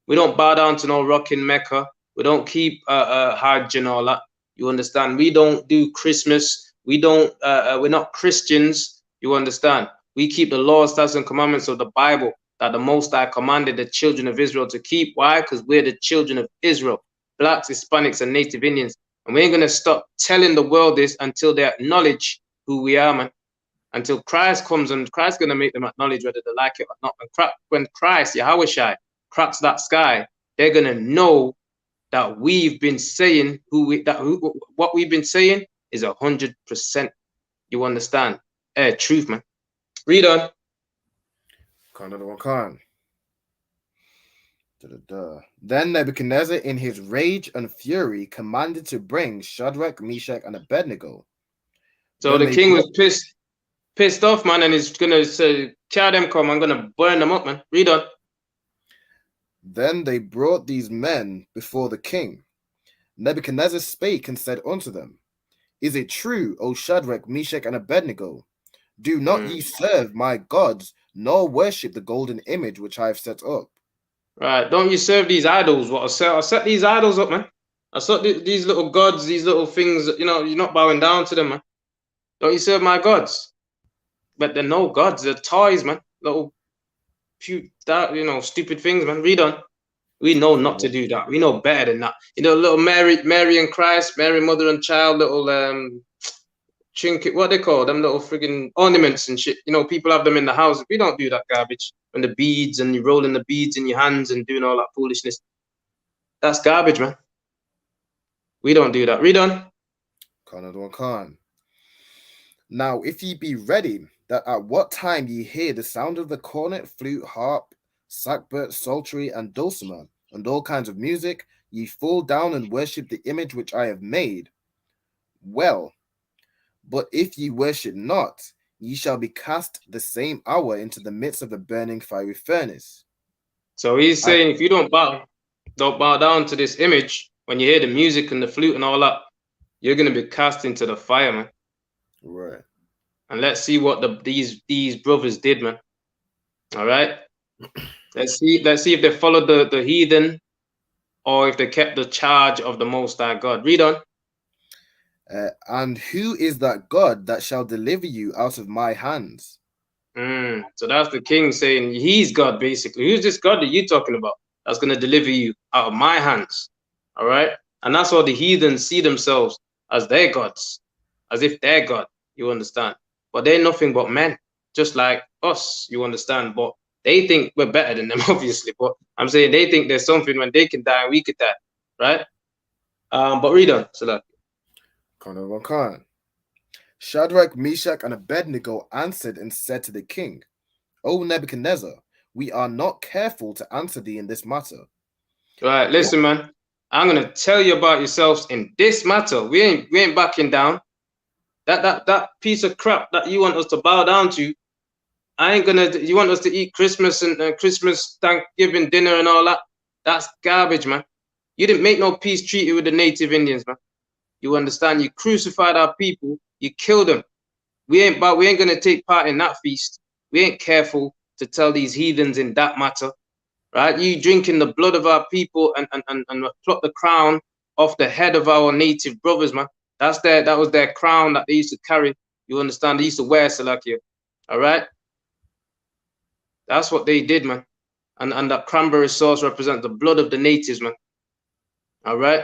We don't bow down to no rock in Mecca. We don't keep Hajj and all that. You understand? We don't do Christmas. We don't. We're not Christians. You understand? We keep the laws, statutes, and commandments of the Bible that the Most High commanded the children of Israel to keep. Why? Because we're the children of Israel, blacks, Hispanics, and Native Indians. And we ain't gonna stop telling the world this until they acknowledge who we are, man. Until Christ comes, and Christ's gonna make them acknowledge whether they like it or not. When Christ, Yahweh Shai, cracks that sky, they're gonna know that we've been saying what we've been saying is 100%. You understand? Truth, man. Read on. Then Nebuchadnezzar, in his rage and fury, commanded to bring Shadrach, Meshach, and Abednego. So the king was pissed off, man, and he's gonna say, "Tell them come, I'm gonna burn them up, man." Read on. Then they brought these men before the king. Nebuchadnezzar spake and said unto them, Is it true, O Shadrach, Meshach, and Abednego? Do not ye serve my gods, nor worship the golden image which I have set up. Right, don't you serve these idols? What I set these idols up, man. I set these little gods, these little things. You know, you're not bowing down to them, man. Don't you serve my gods? But they're no gods. They're toys, man. Little, stupid things, man. Read on. We know not to do that. We know better than that. You know, little Mary and Christ, Mary, mother and child, little trinket, what they call them, little friggin' ornaments and shit. You know, people have them in the house. We don't do that garbage. And the beads, and you're rolling the beads in your hands and doing all that foolishness. That's garbage, man. We don't do that. Read on. Now, if ye be ready, that at what time ye hear the sound of the cornet, flute, harp, sackbut, psaltery, and dulcimer, and all kinds of music, ye fall down and worship the image which I have made. Well, but if ye worship not, ye shall be cast the same hour into the midst of the burning fiery furnace. So he's saying, if you don't bow down to this image, when you hear the music and the flute and all that, you're going to be cast into the fire, man. Right. And let's see what these brothers did, man. All right. Let's see if they followed the heathen, or if they kept the charge of the Most High God. Read on. And who is that God that shall deliver you out of my hands? So that's the king saying he's God, basically. Who's this God that you're talking about that's going to deliver you out of my hands? All right. And that's how the heathens see themselves, as their gods, as if they're God. You understand? But they're nothing but men, just like us. You understand? But they think we're better than them, obviously. But I'm saying they think there's something when they can die, we could die. Right? But read on, Salah. Shadrach, Meshach, and Abednego answered and said to the king, O Nebuchadnezzar, we are not careful to answer thee in this matter. Right, listen, man. I'm gonna tell you about yourselves in this matter. We ain't backing down. That piece of crap that you want us to bow down to, I ain't gonna. You want us to eat Christmas and Christmas Thanksgiving dinner and all that? That's garbage, man. You didn't make no peace treaty with the Native Indians, man. You understand? You crucified our people. You killed them. We ain't gonna take part in that feast. We ain't careful to tell these heathens in that matter, right? You drinking the blood of our people and pluck the crown off the head of our native brothers, man. That was their crown that they used to carry. You understand? They used to wear, Salakia. All right? That's what they did, man. And that cranberry sauce represents the blood of the natives, man. All right?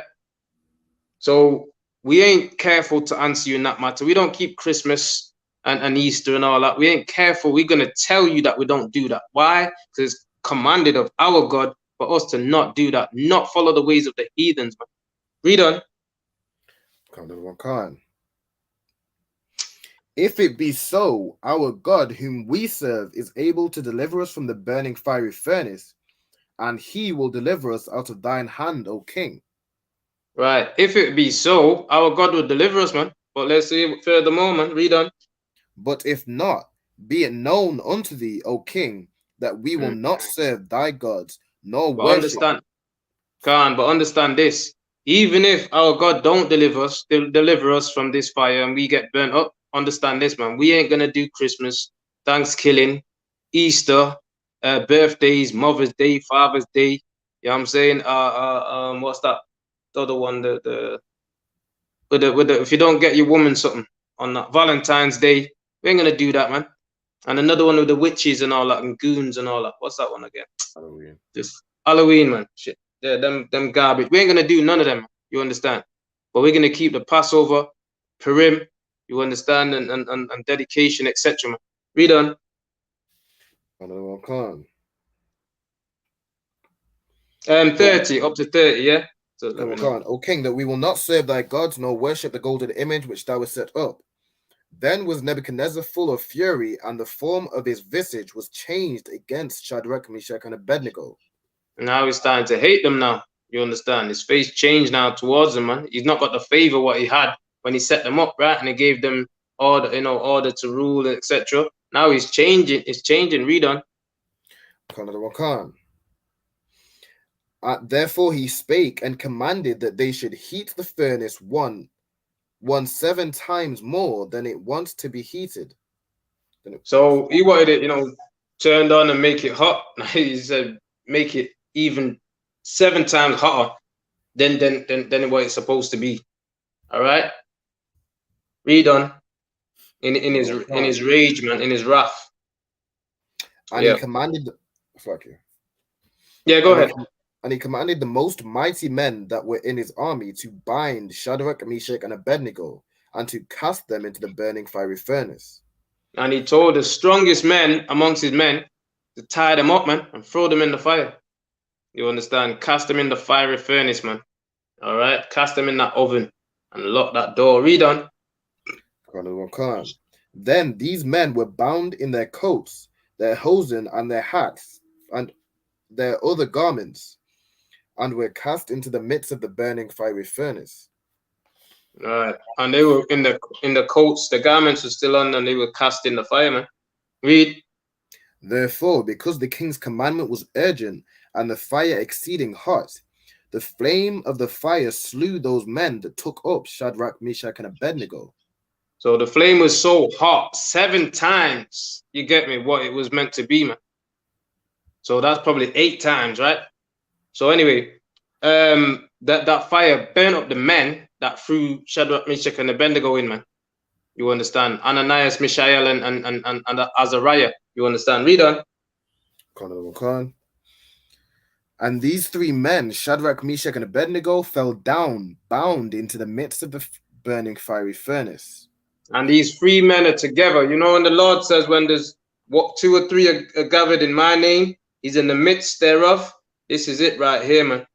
So we ain't careful to answer you in that matter. We don't keep Christmas and Easter and all that. We ain't careful. We're going to tell you that we don't do that. Why? Because it's commanded of our God for us to not do that, not follow the ways of the heathens, man. Read on. If it be so, our God whom we serve is able to deliver us from the burning fiery furnace, and he will deliver us out of thine hand, O king. Right. If it be so, our God will deliver us, man. But let's see furthermore, man. Read on. But if not, be it known unto thee, O king, that we will not serve thy gods, nor But worship. understand this. Even if our God don't deliver us from this fire and we get burnt up, understand this, man. We ain't gonna do Christmas, Thanksgiving, Easter, birthdays, Mother's Day, Father's Day. You know what I'm saying? What's that? The other one, the with the if you don't get your woman something on that Valentine's Day, we ain't gonna do that, man. And another one with the witches and all that and goons and all that. What's that one again? Halloween. Just Halloween, man. Shit. Yeah, them garbage. We ain't gonna do none of them. You understand? But we're gonna keep the Passover, Purim. You understand? And dedication, etc. Read on. Khan. 30 up to 30, yeah. So let me know. O king, that we will not serve thy gods, nor worship the golden image which thou hast set up. Then was Nebuchadnezzar full of fury, and the form of his visage was changed against Shadrach, Meshach, and Abednego. Now he's starting to hate them now. You understand? His face changed now towards them, man. He's not got the favor what he had when he set them up, right? And he gave them order to rule, etc. Now he's changing. It's changing. Read on. Khan. Therefore he spake and commanded that they should heat the furnace one 7 times more than it wants to be heated. So he wanted it, turned on and make it hot. He said make it even 7 times hotter than what it's supposed to be. All right. Read on. In his rage, man, in his wrath. And he commanded. Fuck you. Yeah, go ahead. And he commanded the most mighty men that were in his army to bind Shadrach, Meshach, and Abednego, and to cast them into the burning fiery furnace. And he told the strongest men amongst his men to tie them up, man, and throw them in the fire. You understand? Cast them in the fiery furnace, man. All right? Cast them in that oven and lock that door. Read on. Then these men were bound in their coats, their hosen, and their hats, and their other garments, and were cast into the midst of the burning fiery furnace. All right. And they were in the coats, the garments were still on, and they were cast in the fire, man. Read. Therefore, because the king's commandment was urgent, and the fire exceeding hot, the flame of the fire slew those men that took up Shadrach, Meshach, and Abednego. So the flame was so hot 7 times, you get me, what it was meant to be, man. So that's probably 8 times, right? So anyway, that fire burnt up the men that threw Shadrach, Meshach, and Abednego in, man. You understand? Ananias, Mishael, and Azariah. You understand? Read on. And these 3 men, Shadrach, Meshach, and Abednego, fell down, bound into the midst of the burning fiery furnace. And these 3 men are together. You know, when the Lord says, when there's 2 or 3 are gathered in my name, he's in the midst thereof. This is it right here, man.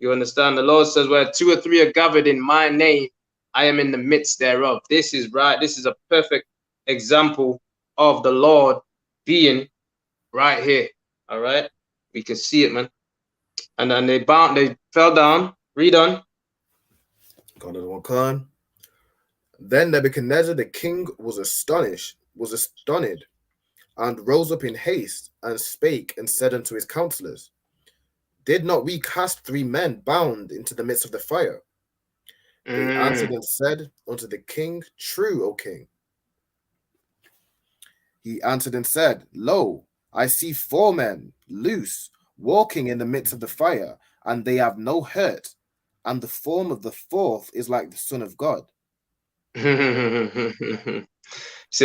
You understand? The Lord says, where 2 or 3 are gathered in my name, I am in the midst thereof. This is right. This is a perfect example of the Lord being right here. All right. We can see it, man. And then they fell down. Read on. Then Nebuchadnezzar the king was astonished, and rose up in haste, and spake and said unto his counselors, did not we cast 3 men bound into the midst of the fire? They answered and said unto the king, true, O king. He answered and said, lo, I see 4 men loose, walking in the midst of the fire, and they have no hurt, and the form of the 4th is like the Son of God. See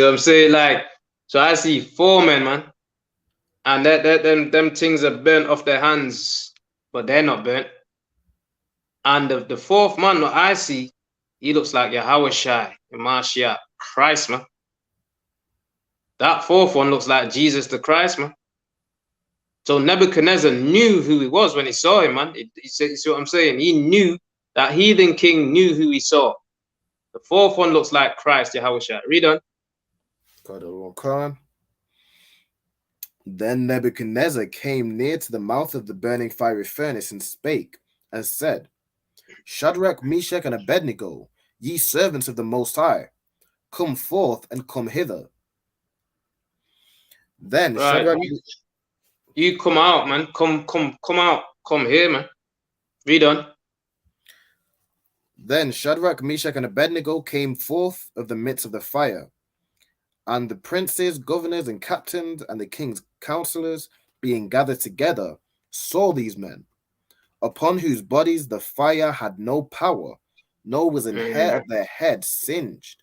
what I'm saying? Like, so I see 4 men, man, and them things are burnt off their hands, but they're not burnt. And the 4th man that I see, he looks like Yahweh Shai, Mashiach, Christ, man. That 4th one looks like Jesus the Christ, man. So Nebuchadnezzar knew who he was when he saw him, man. You see what I'm saying? He knew, that heathen king knew who he saw. The 4th one looks like Christ, Yahweh Shai. Read on. Then Nebuchadnezzar came near to the mouth of the burning fiery furnace and spake and said, Shadrach, Meshach, and Abednego, ye servants of the Most High, come forth and come hither. Then Right. Shadrach, You come out, man. Come out. Come here, man. Read on. Then Shadrach, Meshach, and Abednego came forth of the midst of the fire. And the princes, governors, and captains, and the king's counselors, being gathered together, saw these men, upon whose bodies the fire had no power, nor was an hair of their head singed.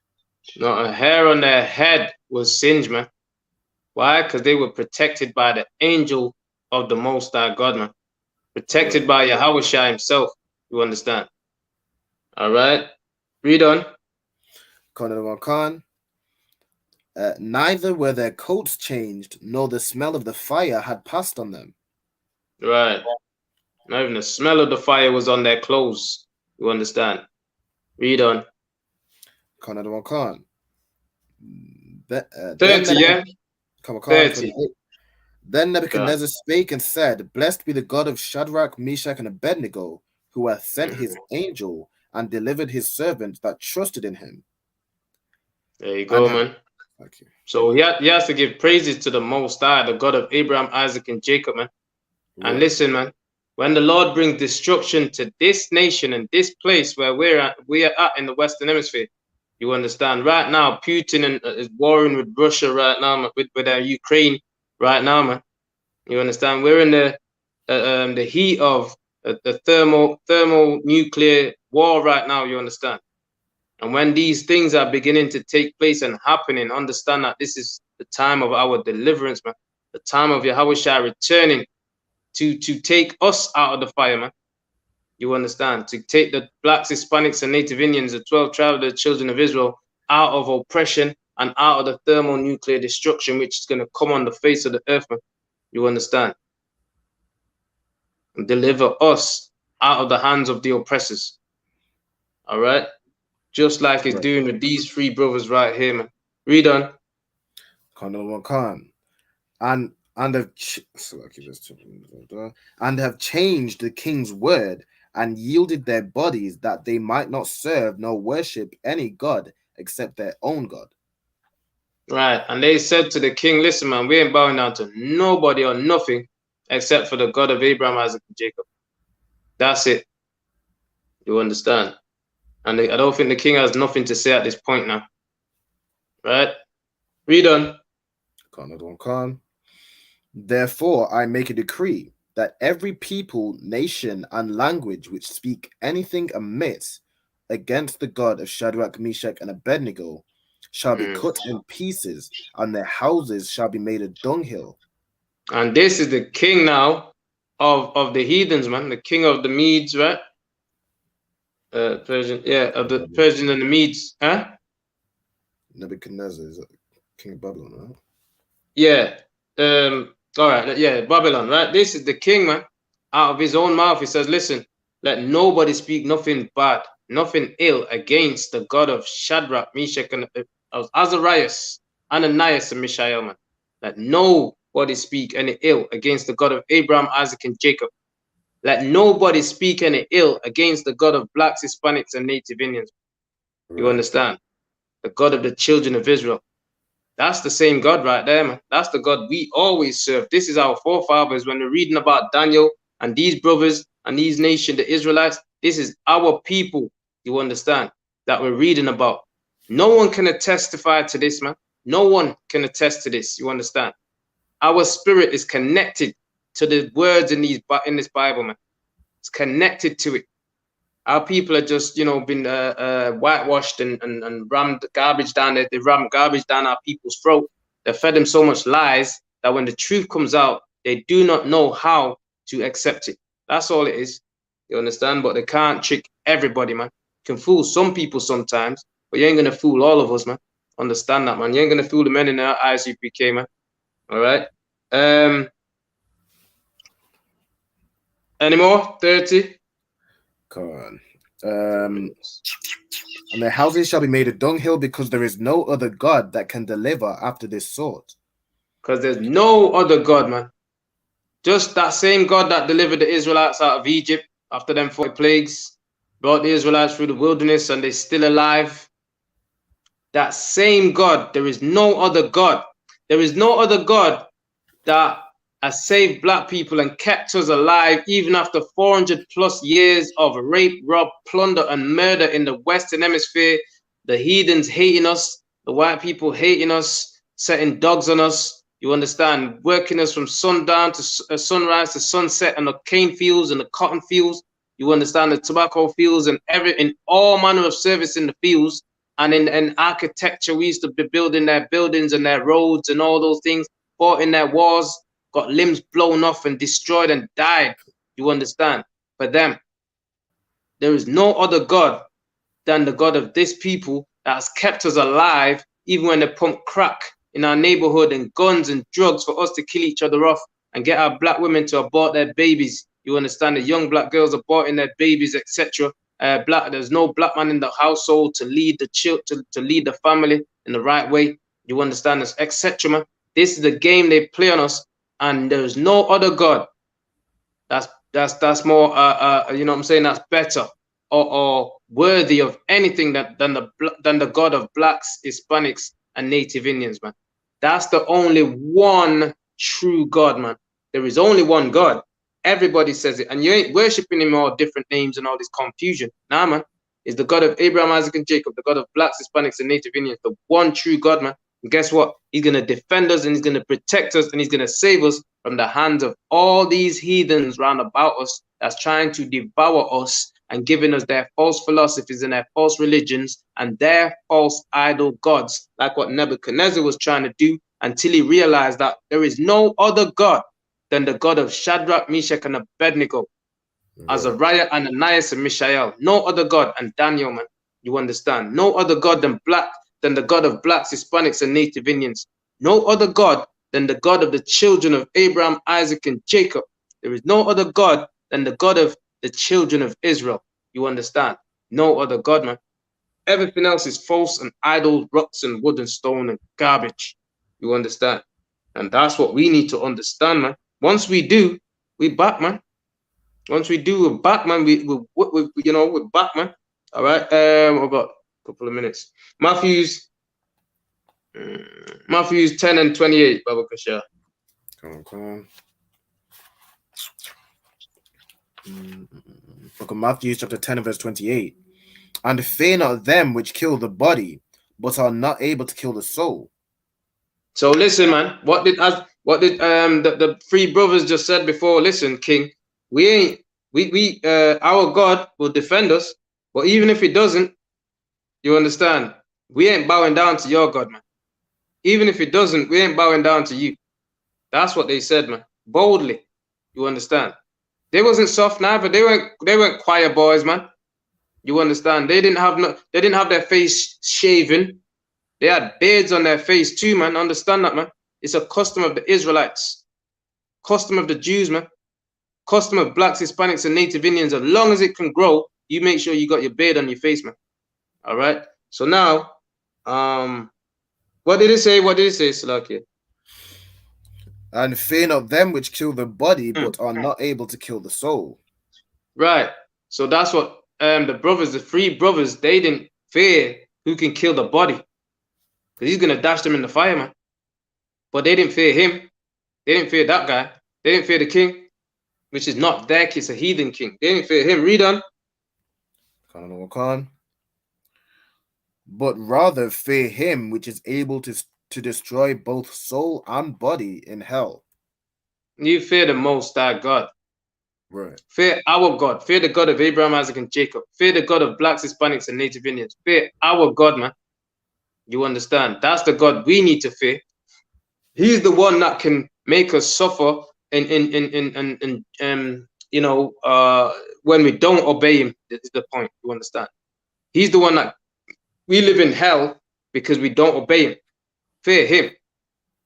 Not a hair on their head was singed, man. Why? Because they were protected by the angel of the Most High God, man. Protected by Yahushua himself. You understand? All right. Read on. Khan. Neither were their coats changed, nor the smell of the fire had passed on them. Right. Not even the smell of the fire was on their clothes. You understand? Read on. Khan. 30, yeah? 30. Then Nebuchadnezzar spake and said, Blessed be the God of Shadrach, Meshach, and Abednego, who hath sent his angel and delivered his servants that trusted in him. There you go, man. Okay. So he has to give praises to the Most High, the God of Abraham, Isaac, and Jacob, man. Right. And listen, man, when the Lord brings destruction to this nation and this place where we are at in the Western Hemisphere, you understand? Right now, Putin is warring with Russia right now, man, with Ukraine right now, man. You understand? We're in the heat of the thermonuclear war right now. You understand? And when these things are beginning to take place and happening, understand that this is the time of our deliverance, man. The time of Yahushua returning to take us out of the fire, man. You understand? To take the blacks, Hispanics, and Native Indians, the 12 tribes of the children of Israel, out of oppression and out of the thermonuclear destruction, which is going to come on the face of the earth, man. You understand? And deliver us out of the hands of the oppressors. All right? Just like it's doing with these three brothers right here, man. Read on. Khan. And have changed the king's word and yielded their bodies that they might not serve nor worship any god except their own God. Right. And they said to the king, listen, man, we ain't bowing down to nobody or nothing except for the God of Abraham, Isaac, and Jacob. That's it. You understand? And I don't think the king has nothing to say at this point now. Right? Read on. Khan. Therefore, I make a decree that every people, nation, and language which speak anything amiss against the God of Shadrach, Meshach, and Abednego shall be cut in pieces, and their houses shall be made a dunghill. And this is the king now of the heathens, man, the king of the Medes, right? Persian, yeah, of the Persian and the Medes, huh? Nebuchadnezzar is king of Babylon, right? Yeah. All right, yeah, Babylon, right? This is the king, man. Out of his own mouth, he says, listen, let nobody speak nothing bad, nothing ill against the God of Shadrach, Meshach, and of Azarias, Ananias, and Mishael, man. Let nobody speak any ill against the God of Abraham, Isaac, and Jacob. Let nobody speak any ill against the God of blacks, Hispanics, and Native Indians. You understand? The God of the children of Israel. That's the same God right there, man. That's the God we always serve. This is our forefathers. When we're reading about Daniel and these brothers and these nations, the Israelites, this is our people, you understand, that we're reading about. No one can testify to this, man. No one can attest to this, you understand? Our spirit is connected to the words in this Bible, man. It's connected to it. Our people are just, been whitewashed and rammed garbage down. They rammed garbage down our people's throat. They fed them so much lies that when the truth comes out, they do not know how to accept it. That's all it is. You understand? But they can't trick everybody, man. You can fool some people sometimes, but you ain't going to fool all of us, man. Understand that, man. You ain't going to fool the men in our eyes, UPK, man. All right? Any more? 30? Come on. And their houses shall be made a dunghill, because there is no other God that can deliver after this sort. Because there's no other God, man. Just that same God that delivered the Israelites out of Egypt after them 40 plagues, brought the Israelites through the wilderness, and they're still alive. that same God. There is no other God. There is no other God that has saved black people and kept us alive even after 400 plus years of rape, rob, plunder, and murder in the Western Hemisphere. The heathens hating us, the white people hating us, setting dogs on us. You understand? Working us from sundown to sunrise to sunset in the cane fields and the cotton fields. You understand? The tobacco fields and in all manner of service in the fields. And in architecture, we used to be building their buildings and their roads and all those things, fought in their wars, got limbs blown off and destroyed and died. You understand? For them, there is no other God than the God of this people that has kept us alive, even when they pump crack in our neighborhood and guns and drugs for us to kill each other off and get our black women to abort their babies. You understand? The young black girls aborting their babies, etc. There's no black man in the household to lead the to lead the family in the right way. You understand this, etc. This is the game they play on us, and there's no other God that's more you know what I'm saying, that's better or worthy of anything than the God of blacks, Hispanics, and Native Indians, man. That's the only one true God, man. There is only one God. Everybody says it, and you ain't worshiping him all different names and all this confusion. Nah, man. Is the God of Abraham, Isaac, and Jacob, the God of blacks, Hispanics, and Native Indians, the one true God, man. And guess what? He's going to defend us, and he's going to protect us, and he's going to save us from the hands of all these heathens round about us that's trying to devour us and giving us their false philosophies and their false religions and their false idol gods, like what Nebuchadnezzar was trying to do, until he realized that there is no other God than the God of Shadrach, Meshach, and Abednego, Azariah, Ananias, and Mishael. No other God, and Daniel, man. You understand? No other God than the God of blacks, Hispanics, and Native Indians. No other God than the God of the children of Abraham, Isaac, and Jacob. There is no other God than the God of the children of Israel. You understand? No other God, man. Everything else is false and idol, rocks and wood and stone and garbage. You understand? And that's what we need to understand, man. Once we do, we back, man. Once we do, we're back, man. We're back, man. All right. I've got a couple of minutes. Matthew's 10 and 28, Baba Kasha. Come on. Book of Matthew, chapter 10, verse 28. And fear not them which kill the body, but are not able to kill the soul. So listen, man. What did the three brothers just said before? Listen, King. Our God will defend us, but even if he doesn't, you understand, we ain't bowing down to your God, man. Even if he doesn't, we ain't bowing down to you. That's what they said, man. Boldly. You understand? They wasn't soft neither. They weren't choir boys, man. You understand? They didn't have their face shaven. They had beards on their face too, man. Understand that, man. It's a custom of the Israelites, custom of the Jews, man. Custom of blacks, Hispanics, and Native Indians. As long as it can grow, you make sure you got your beard on your face, man. All right. So now, what did it say? What did it say, Salakia? And fear not them which kill the body, but are not able to kill the soul. Right. So that's what the three brothers, they didn't fear who can kill the body, because he's gonna dash them in the fire, man. But they didn't fear him. They didn't fear that guy. They didn't fear the king, which is not their king, it's a heathen king. They didn't fear him. Read on. But rather fear him which is able to destroy both soul and body in hell. You fear the Most High God. Right. Fear our God. Fear the God of Abraham, Isaac, and Jacob. Fear the God of blacks, Hispanics, and Native Indians. Fear our God, man. You understand? That's the God we need to fear. He's the one that can make us suffer when we don't obey him. Is the point. You understand? He's the one that we live in hell because we don't obey him. Fear him.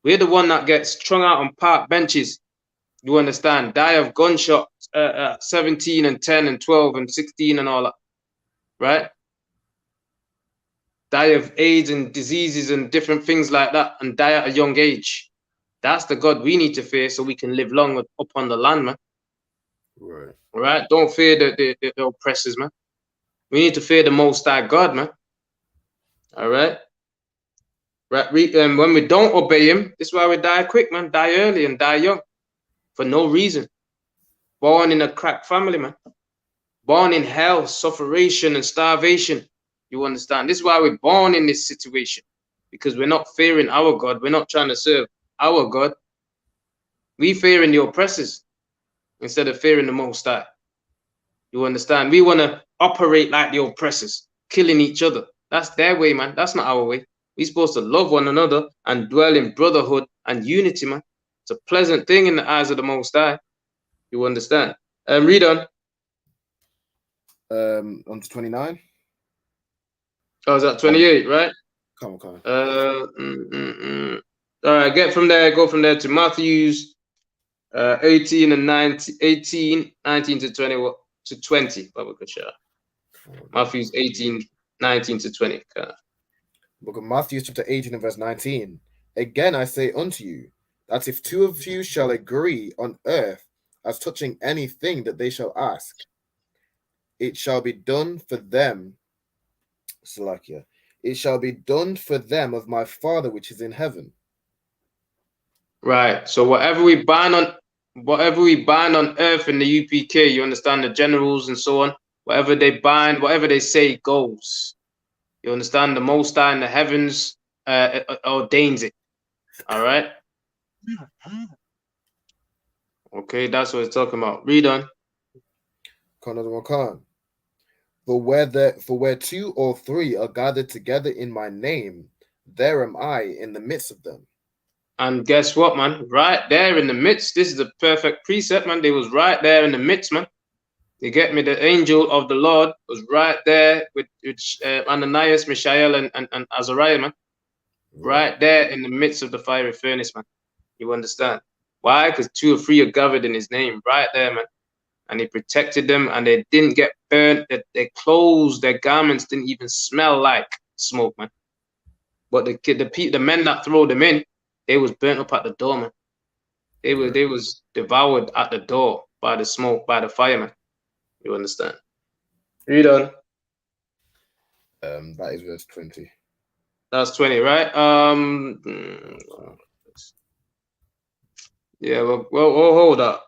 We're the one that gets strung out on park benches. You understand? Die of gunshots, 17 and 10 and 12 and 16 and all that. Right? Die of AIDS and diseases and different things like that, and die at a young age. That's the God we need to fear so we can live long upon the land, man. Right. All right? Don't fear the oppressors, man. We need to fear the Most High God, man. All right? Right? When we don't obey him, this is why we die quick, man. Die early and die young for no reason. Born in a cracked family, man. Born in hell, sufferation and starvation. You understand? This is why we're born in this situation. Because we're not fearing our God. We're not trying to serve our God. We fearing the oppressors instead of fearing the Most High. You understand? We want to operate like the oppressors, killing each other. That's their way, man. That's not our way. We're supposed to love one another and dwell in brotherhood and unity, man. It's a pleasant thing in the eyes of the Most High. You understand? Read on. On to 29. Oh, is that 28, right? Come on. All right, go from there to Matthew's 18 and 19, 18, 19 to 20, to 20. Matthew's 18, 19 to 20. Book of Matthew, chapter 18 and verse 19. Again I say unto you, that if two of you shall agree on earth as touching anything that they shall ask, it shall be done for them. Salakia. It shall be done for them of my Father which is in heaven. Right. So whatever we bind on earth in the UPK, you understand, the generals and so on, whatever they bind, whatever they say goes. You understand? The Most High in the heavens ordains it. All right. Okay, that's what it's talking about. Read on. For where two or three are gathered together in my name, there am I in the midst of them. And guess what, man? Right there in the midst. This is the perfect precept, man. They was right there in the midst, man. You get me? The angel of the Lord was right there with Ananias, Mishael, and Azariah, man. Right there in the midst of the fiery furnace, man. You understand? Why? Because two or three are gathered in his name, right there, man. And he protected them, and they didn't get burnt. Their clothes, their garments didn't even smell like smoke, man. But the men that throw them in, they was burnt up at the door, man. They was devoured at the door by the smoke, by the fire, man. You understand? Read on. That is verse 20. That's 20, right? Yeah, well, hold up.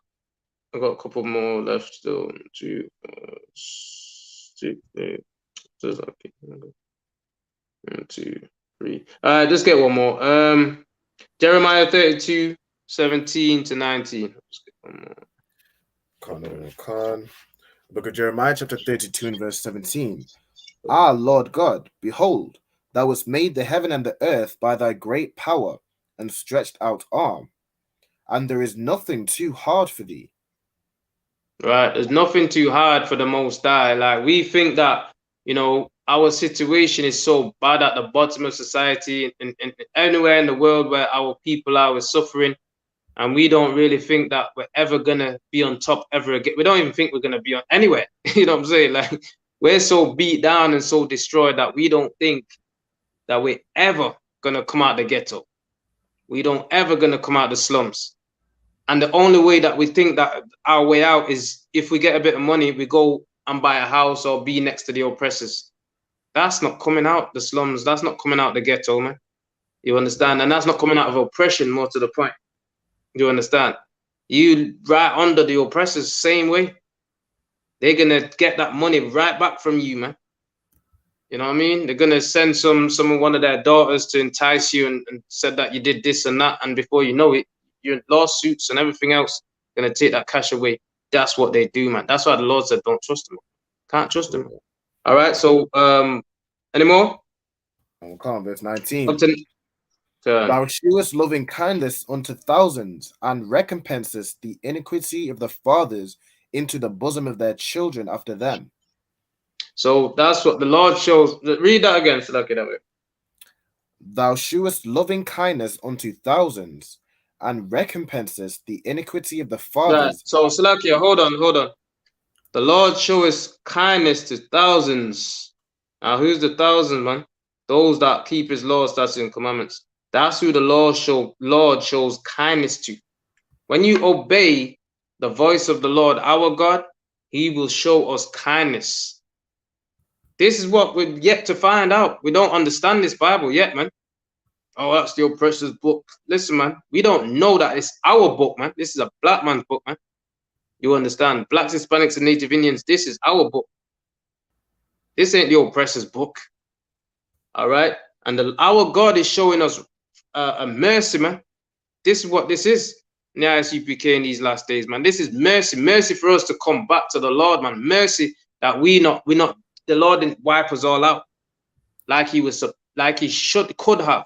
I've got a couple more left still. 2, 2, 3. Just get one more. Jeremiah 32, 17 to 19. Just get one more. Book of Jeremiah, chapter 32 and verse 17. Ah, Lord God, behold, thou hast made the heaven and the earth by thy great power and stretched out arm, and there is nothing too hard for thee. Right, there's nothing too hard for the Most High. Like, we think that, you know, our situation is so bad at the bottom of society and anywhere in the world where our people are suffering, and we don't really think that we're ever gonna be on top ever again. We don't even think we're gonna be on anywhere. You know what I'm saying? Like, we're so beat down and so destroyed that we don't think that we're ever gonna come out the ghetto. We don't ever gonna come out the slums. And the only way that we think that our way out is if we get a bit of money, we go and buy a house or be next to the oppressors. That's not coming out the slums. That's not coming out the ghetto, man. You understand? And that's not coming out of oppression, more to the point. You understand? You right under the oppressors, same way. They're gonna get that money right back from you, man. You know what I mean? They're gonna send one of their daughters to entice you and said that you did this and that, and before you know it, your lawsuits and everything else gonna take that cash away. That's what they do, man. That's why the Lord said, don't trust them. Can't trust them. All right. So, any more? Verse 19. Thou shewest loving kindness unto thousands, and recompensest the iniquity of the fathers into the bosom of their children after them. So that's what the Lord shows. Read that again, so that way. Thou shewest loving kindness unto thousands, and recompensest the iniquity of the fathers. Right. So, Salakia, hold on. The Lord shows kindness to thousands. Now, who's the thousands, man? Those that keep his laws, statutes, and commandments. That's who the Lord shows kindness to. When you obey the voice of the Lord, our God, he will show us kindness. This is what we're yet to find out. We don't understand this Bible yet, man. Oh, that's the oppressor's book. Listen, man, we don't know that it's our book, man. This is a black man's book, man. You understand? Blacks, Hispanics, and Native Indians, this is our book. This ain't the oppressor's book. All right? And our God is showing us a mercy, man. This is what this is. Now, UPK in these last days, man. This is mercy. Mercy for us to come back to the Lord, man. Mercy that the Lord didn't wipe us all out like he could have.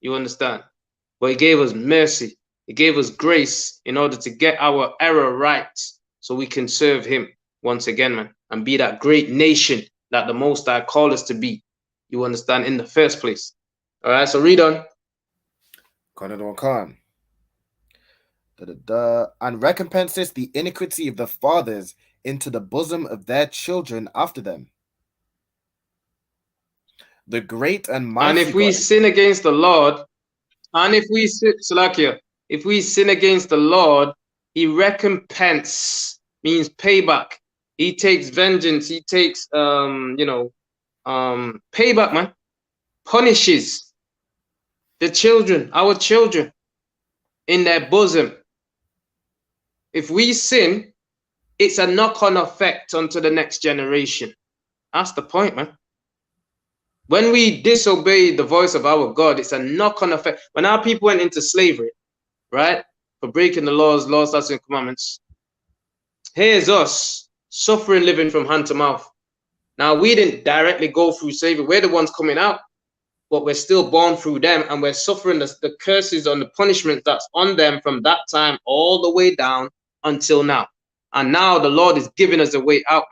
You understand? But he gave us mercy. He gave us grace in order to get our error right so we can serve him once again, man, and be that great nation that the Most High called us to be. You understand? In the first place. All right, so read on. Khan. And recompenses the iniquity of the fathers into the bosom of their children after them. The great and mighty. And if we sin against the Lord, and if we sin against the Lord, he recompense, means payback. He takes vengeance. He takes payback, man. Punishes the children, our children, in their bosom. If we sin, it's a knock-on effect onto the next generation. That's the point, man. When we disobey the voice of our God, it's a knock-on effect. When our people went into slavery, right, for breaking the laws, statutes, and commandments, here's us suffering, living from hand to mouth. Now, we didn't directly go through slavery. We're the ones coming out, but we're still born through them, and we're suffering the curses and the punishment that's on them from that time all the way down until now. And now the Lord is giving us a way out,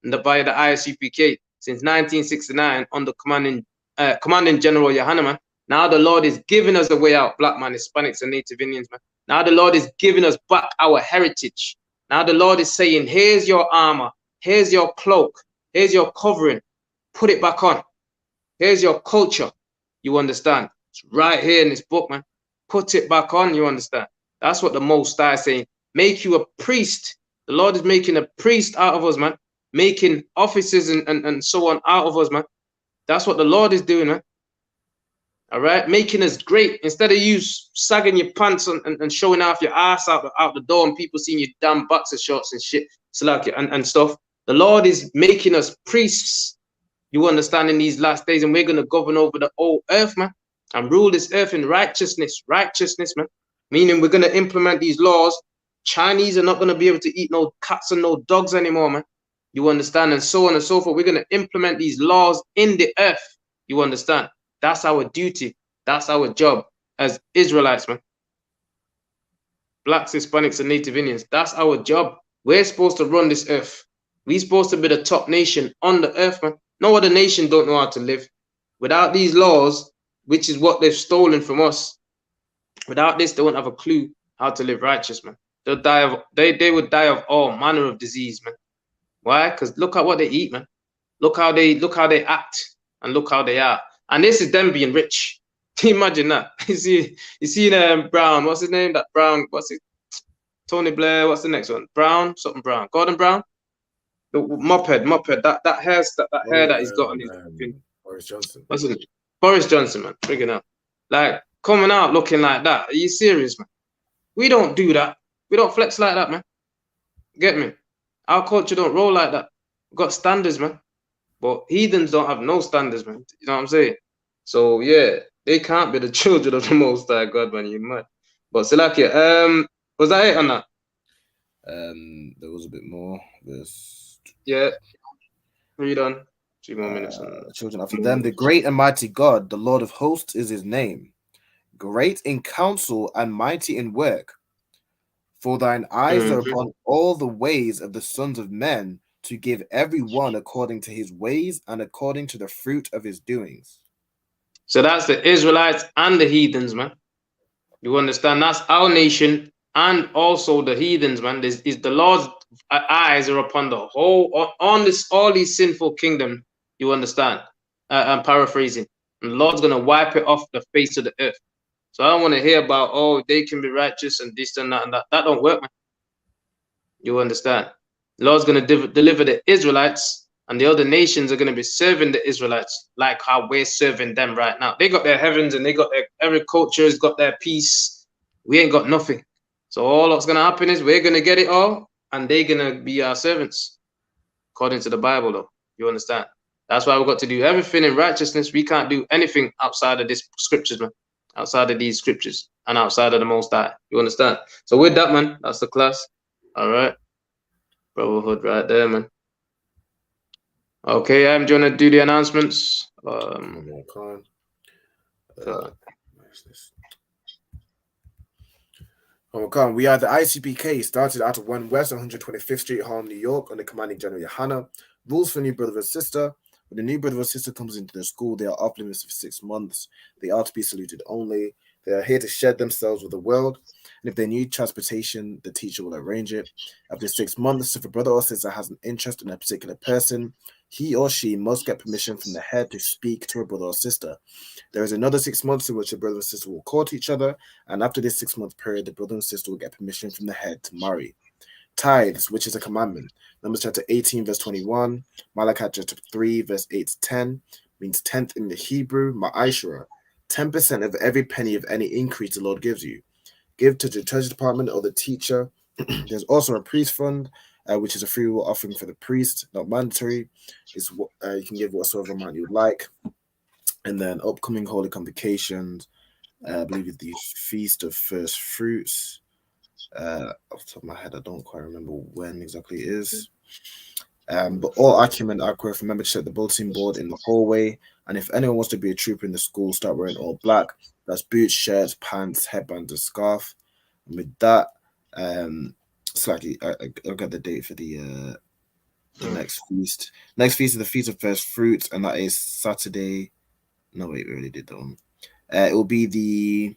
man, by the ISUPK since 1969 under commanding General Yohana, man. Now the Lord is giving us a way out, black man, Hispanics, and Native Indians, man. Now the Lord is giving us back our heritage. Now the Lord is saying, here's your armor, here's your cloak, here's your covering, put it back on. Here's your culture, you understand? It's right here in this book, man. Put it back on, you understand? That's what the Most High is saying. Make you a priest. The Lord is making a priest out of us, man. Making officers and so on out of us, man. That's what the Lord is doing, man. All right? Making us great. Instead of you sagging your pants and showing off your ass out the door and people seeing your damn boxer shorts and shit, and stuff. The Lord is making us priests. You understand, in these last days, and we're going to govern over the whole earth, man, and rule this earth in righteousness, man. Meaning we're going to implement these laws. Chinese are not going to be able to eat no cats and no dogs anymore, man. You understand? And so on and so forth. We're going to implement these laws in the earth. You understand? That's our duty. That's our job as Israelites, man. Blacks, Hispanics, and Native Indians. That's our job. We're supposed to run this earth. We're supposed to be the top nation on the earth, man. No other nation don't know how to live. Without these laws, which is what they've stolen from us, without this, they won't have a clue how to live righteous, man. They'll die of, they would die of all manner of disease, man. Why? Because look at what they eat, man. Look how they act, and look how they are. And this is them being rich. Can you imagine that? You see Brown, what's his name? That Brown, what's it? Tony Blair, what's the next one? Brown, something Brown. Gordon Brown? The moped, that hair that he's got on his Boris Johnson. What's it? Boris Johnson, man. Friggin' out. Like, coming out looking like that. Are you serious, man? We don't do that. We don't flex like that, man. Get me? Our culture don't roll like that. We've got standards, man. But heathens don't have no standards, man. You know what I'm saying? So, yeah, they can't be the children of the Most High God, man. You mad. But, Salakia, was that it on that? There was a bit more. Yeah. Read on. 2 more minutes. Children after them, the great and mighty God, the Lord of hosts is his name. Great in counsel and mighty in work. For thine eyes are upon all the ways of the sons of men, to give every one according to his ways and according to the fruit of his doings. So that's the Israelites and the heathens, man. You understand? That's our nation and also the heathens, man. This is the Lord's eyes are upon the whole, on this, all these sinful kingdom. You understand? I'm paraphrasing. And the Lord's going to wipe it off the face of the earth. So I don't want to hear about, oh, they can be righteous and this and that and that. That don't work, man. You understand? The Lord's going to deliver the Israelites And the other nations are going to be serving the Israelites like how we're serving them right now. They got their heavens and they got their, every culture has got their peace. We ain't got nothing. So all that's going to happen is we're going to get it all and they're going to be our servants. According to the Bible, though. You understand? That's why we've got to do everything in righteousness. We can't do anything outside of this scriptures, man. Outside of these scriptures and outside of the Most High. You understand? So with that, man, that's the class. All right. Brotherhood right there, man. Okay, I'm going to do the announcements. We are the ICPK, started out of 1 West 125th Street, Harlem, New York, under commanding General Yohana. Rules for new brother or sister. When a new brother or sister comes into the school, they are off limits for 6 months. They are to be saluted only. They are here to share themselves with the world. And if they need transportation, the teacher will arrange it. After 6 months, if a brother or sister has an interest in a particular person, he or she must get permission from the head to speak to a brother or sister. There is another 6 months in which a brother and sister will court each other, and after this 6-month period, the brother and sister will get permission from the head to marry. Tithes, which is a commandment. Numbers chapter 18, verse 21, Malachi chapter 3, verse 8 to 10, means tenth in the Hebrew, ma'ashra, 10% of every penny of any increase the Lord gives you. Give to the treasury department or the teacher. There's also a priest fund, which is a free will offering for the priest, not mandatory. It's you can give whatsoever amount you like. And then upcoming holy convocations, I believe it's the Feast of First Fruits. Off the top of my head, I don't quite remember when exactly it is. But all acumen aqua, remember to set the bulletin board in the hallway. And if anyone wants to be a trooper in the school, start wearing all black. That's boots, shirts, pants, headband, and scarf. And with that, slightly, I'll get the date for the next feast. Next feast is the Feast of First Fruits, and that is Saturday. No, wait, we already did that one. It will be the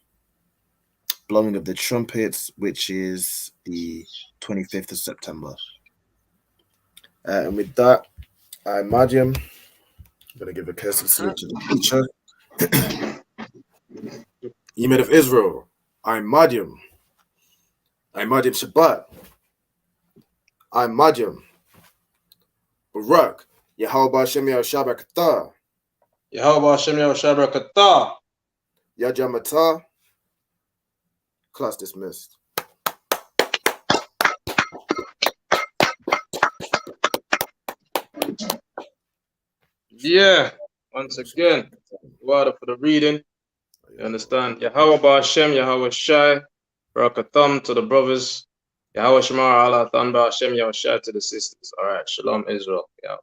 blowing of the trumpets, which is the 25th of September. And with that, I'm Madiam. I'm going to give a courtesy salute to the teacher. Yemid of Israel, I'm Madiam. I'm Madiam Shabbat. I'm Madiam. Barak, Yahweh Hashem Yahweh Katah. Yahweh Hashem Yahweh Katah. Yajamata. Class dismissed. Yeah, once again, water for the reading. You understand? Yahweh Hashem, Yahweh Shai, Barakatham to the brothers. Yahweh Shemar Allah Than Hashem, Yahweh Shai to the sisters. All right, Shalom Israel. Yeah.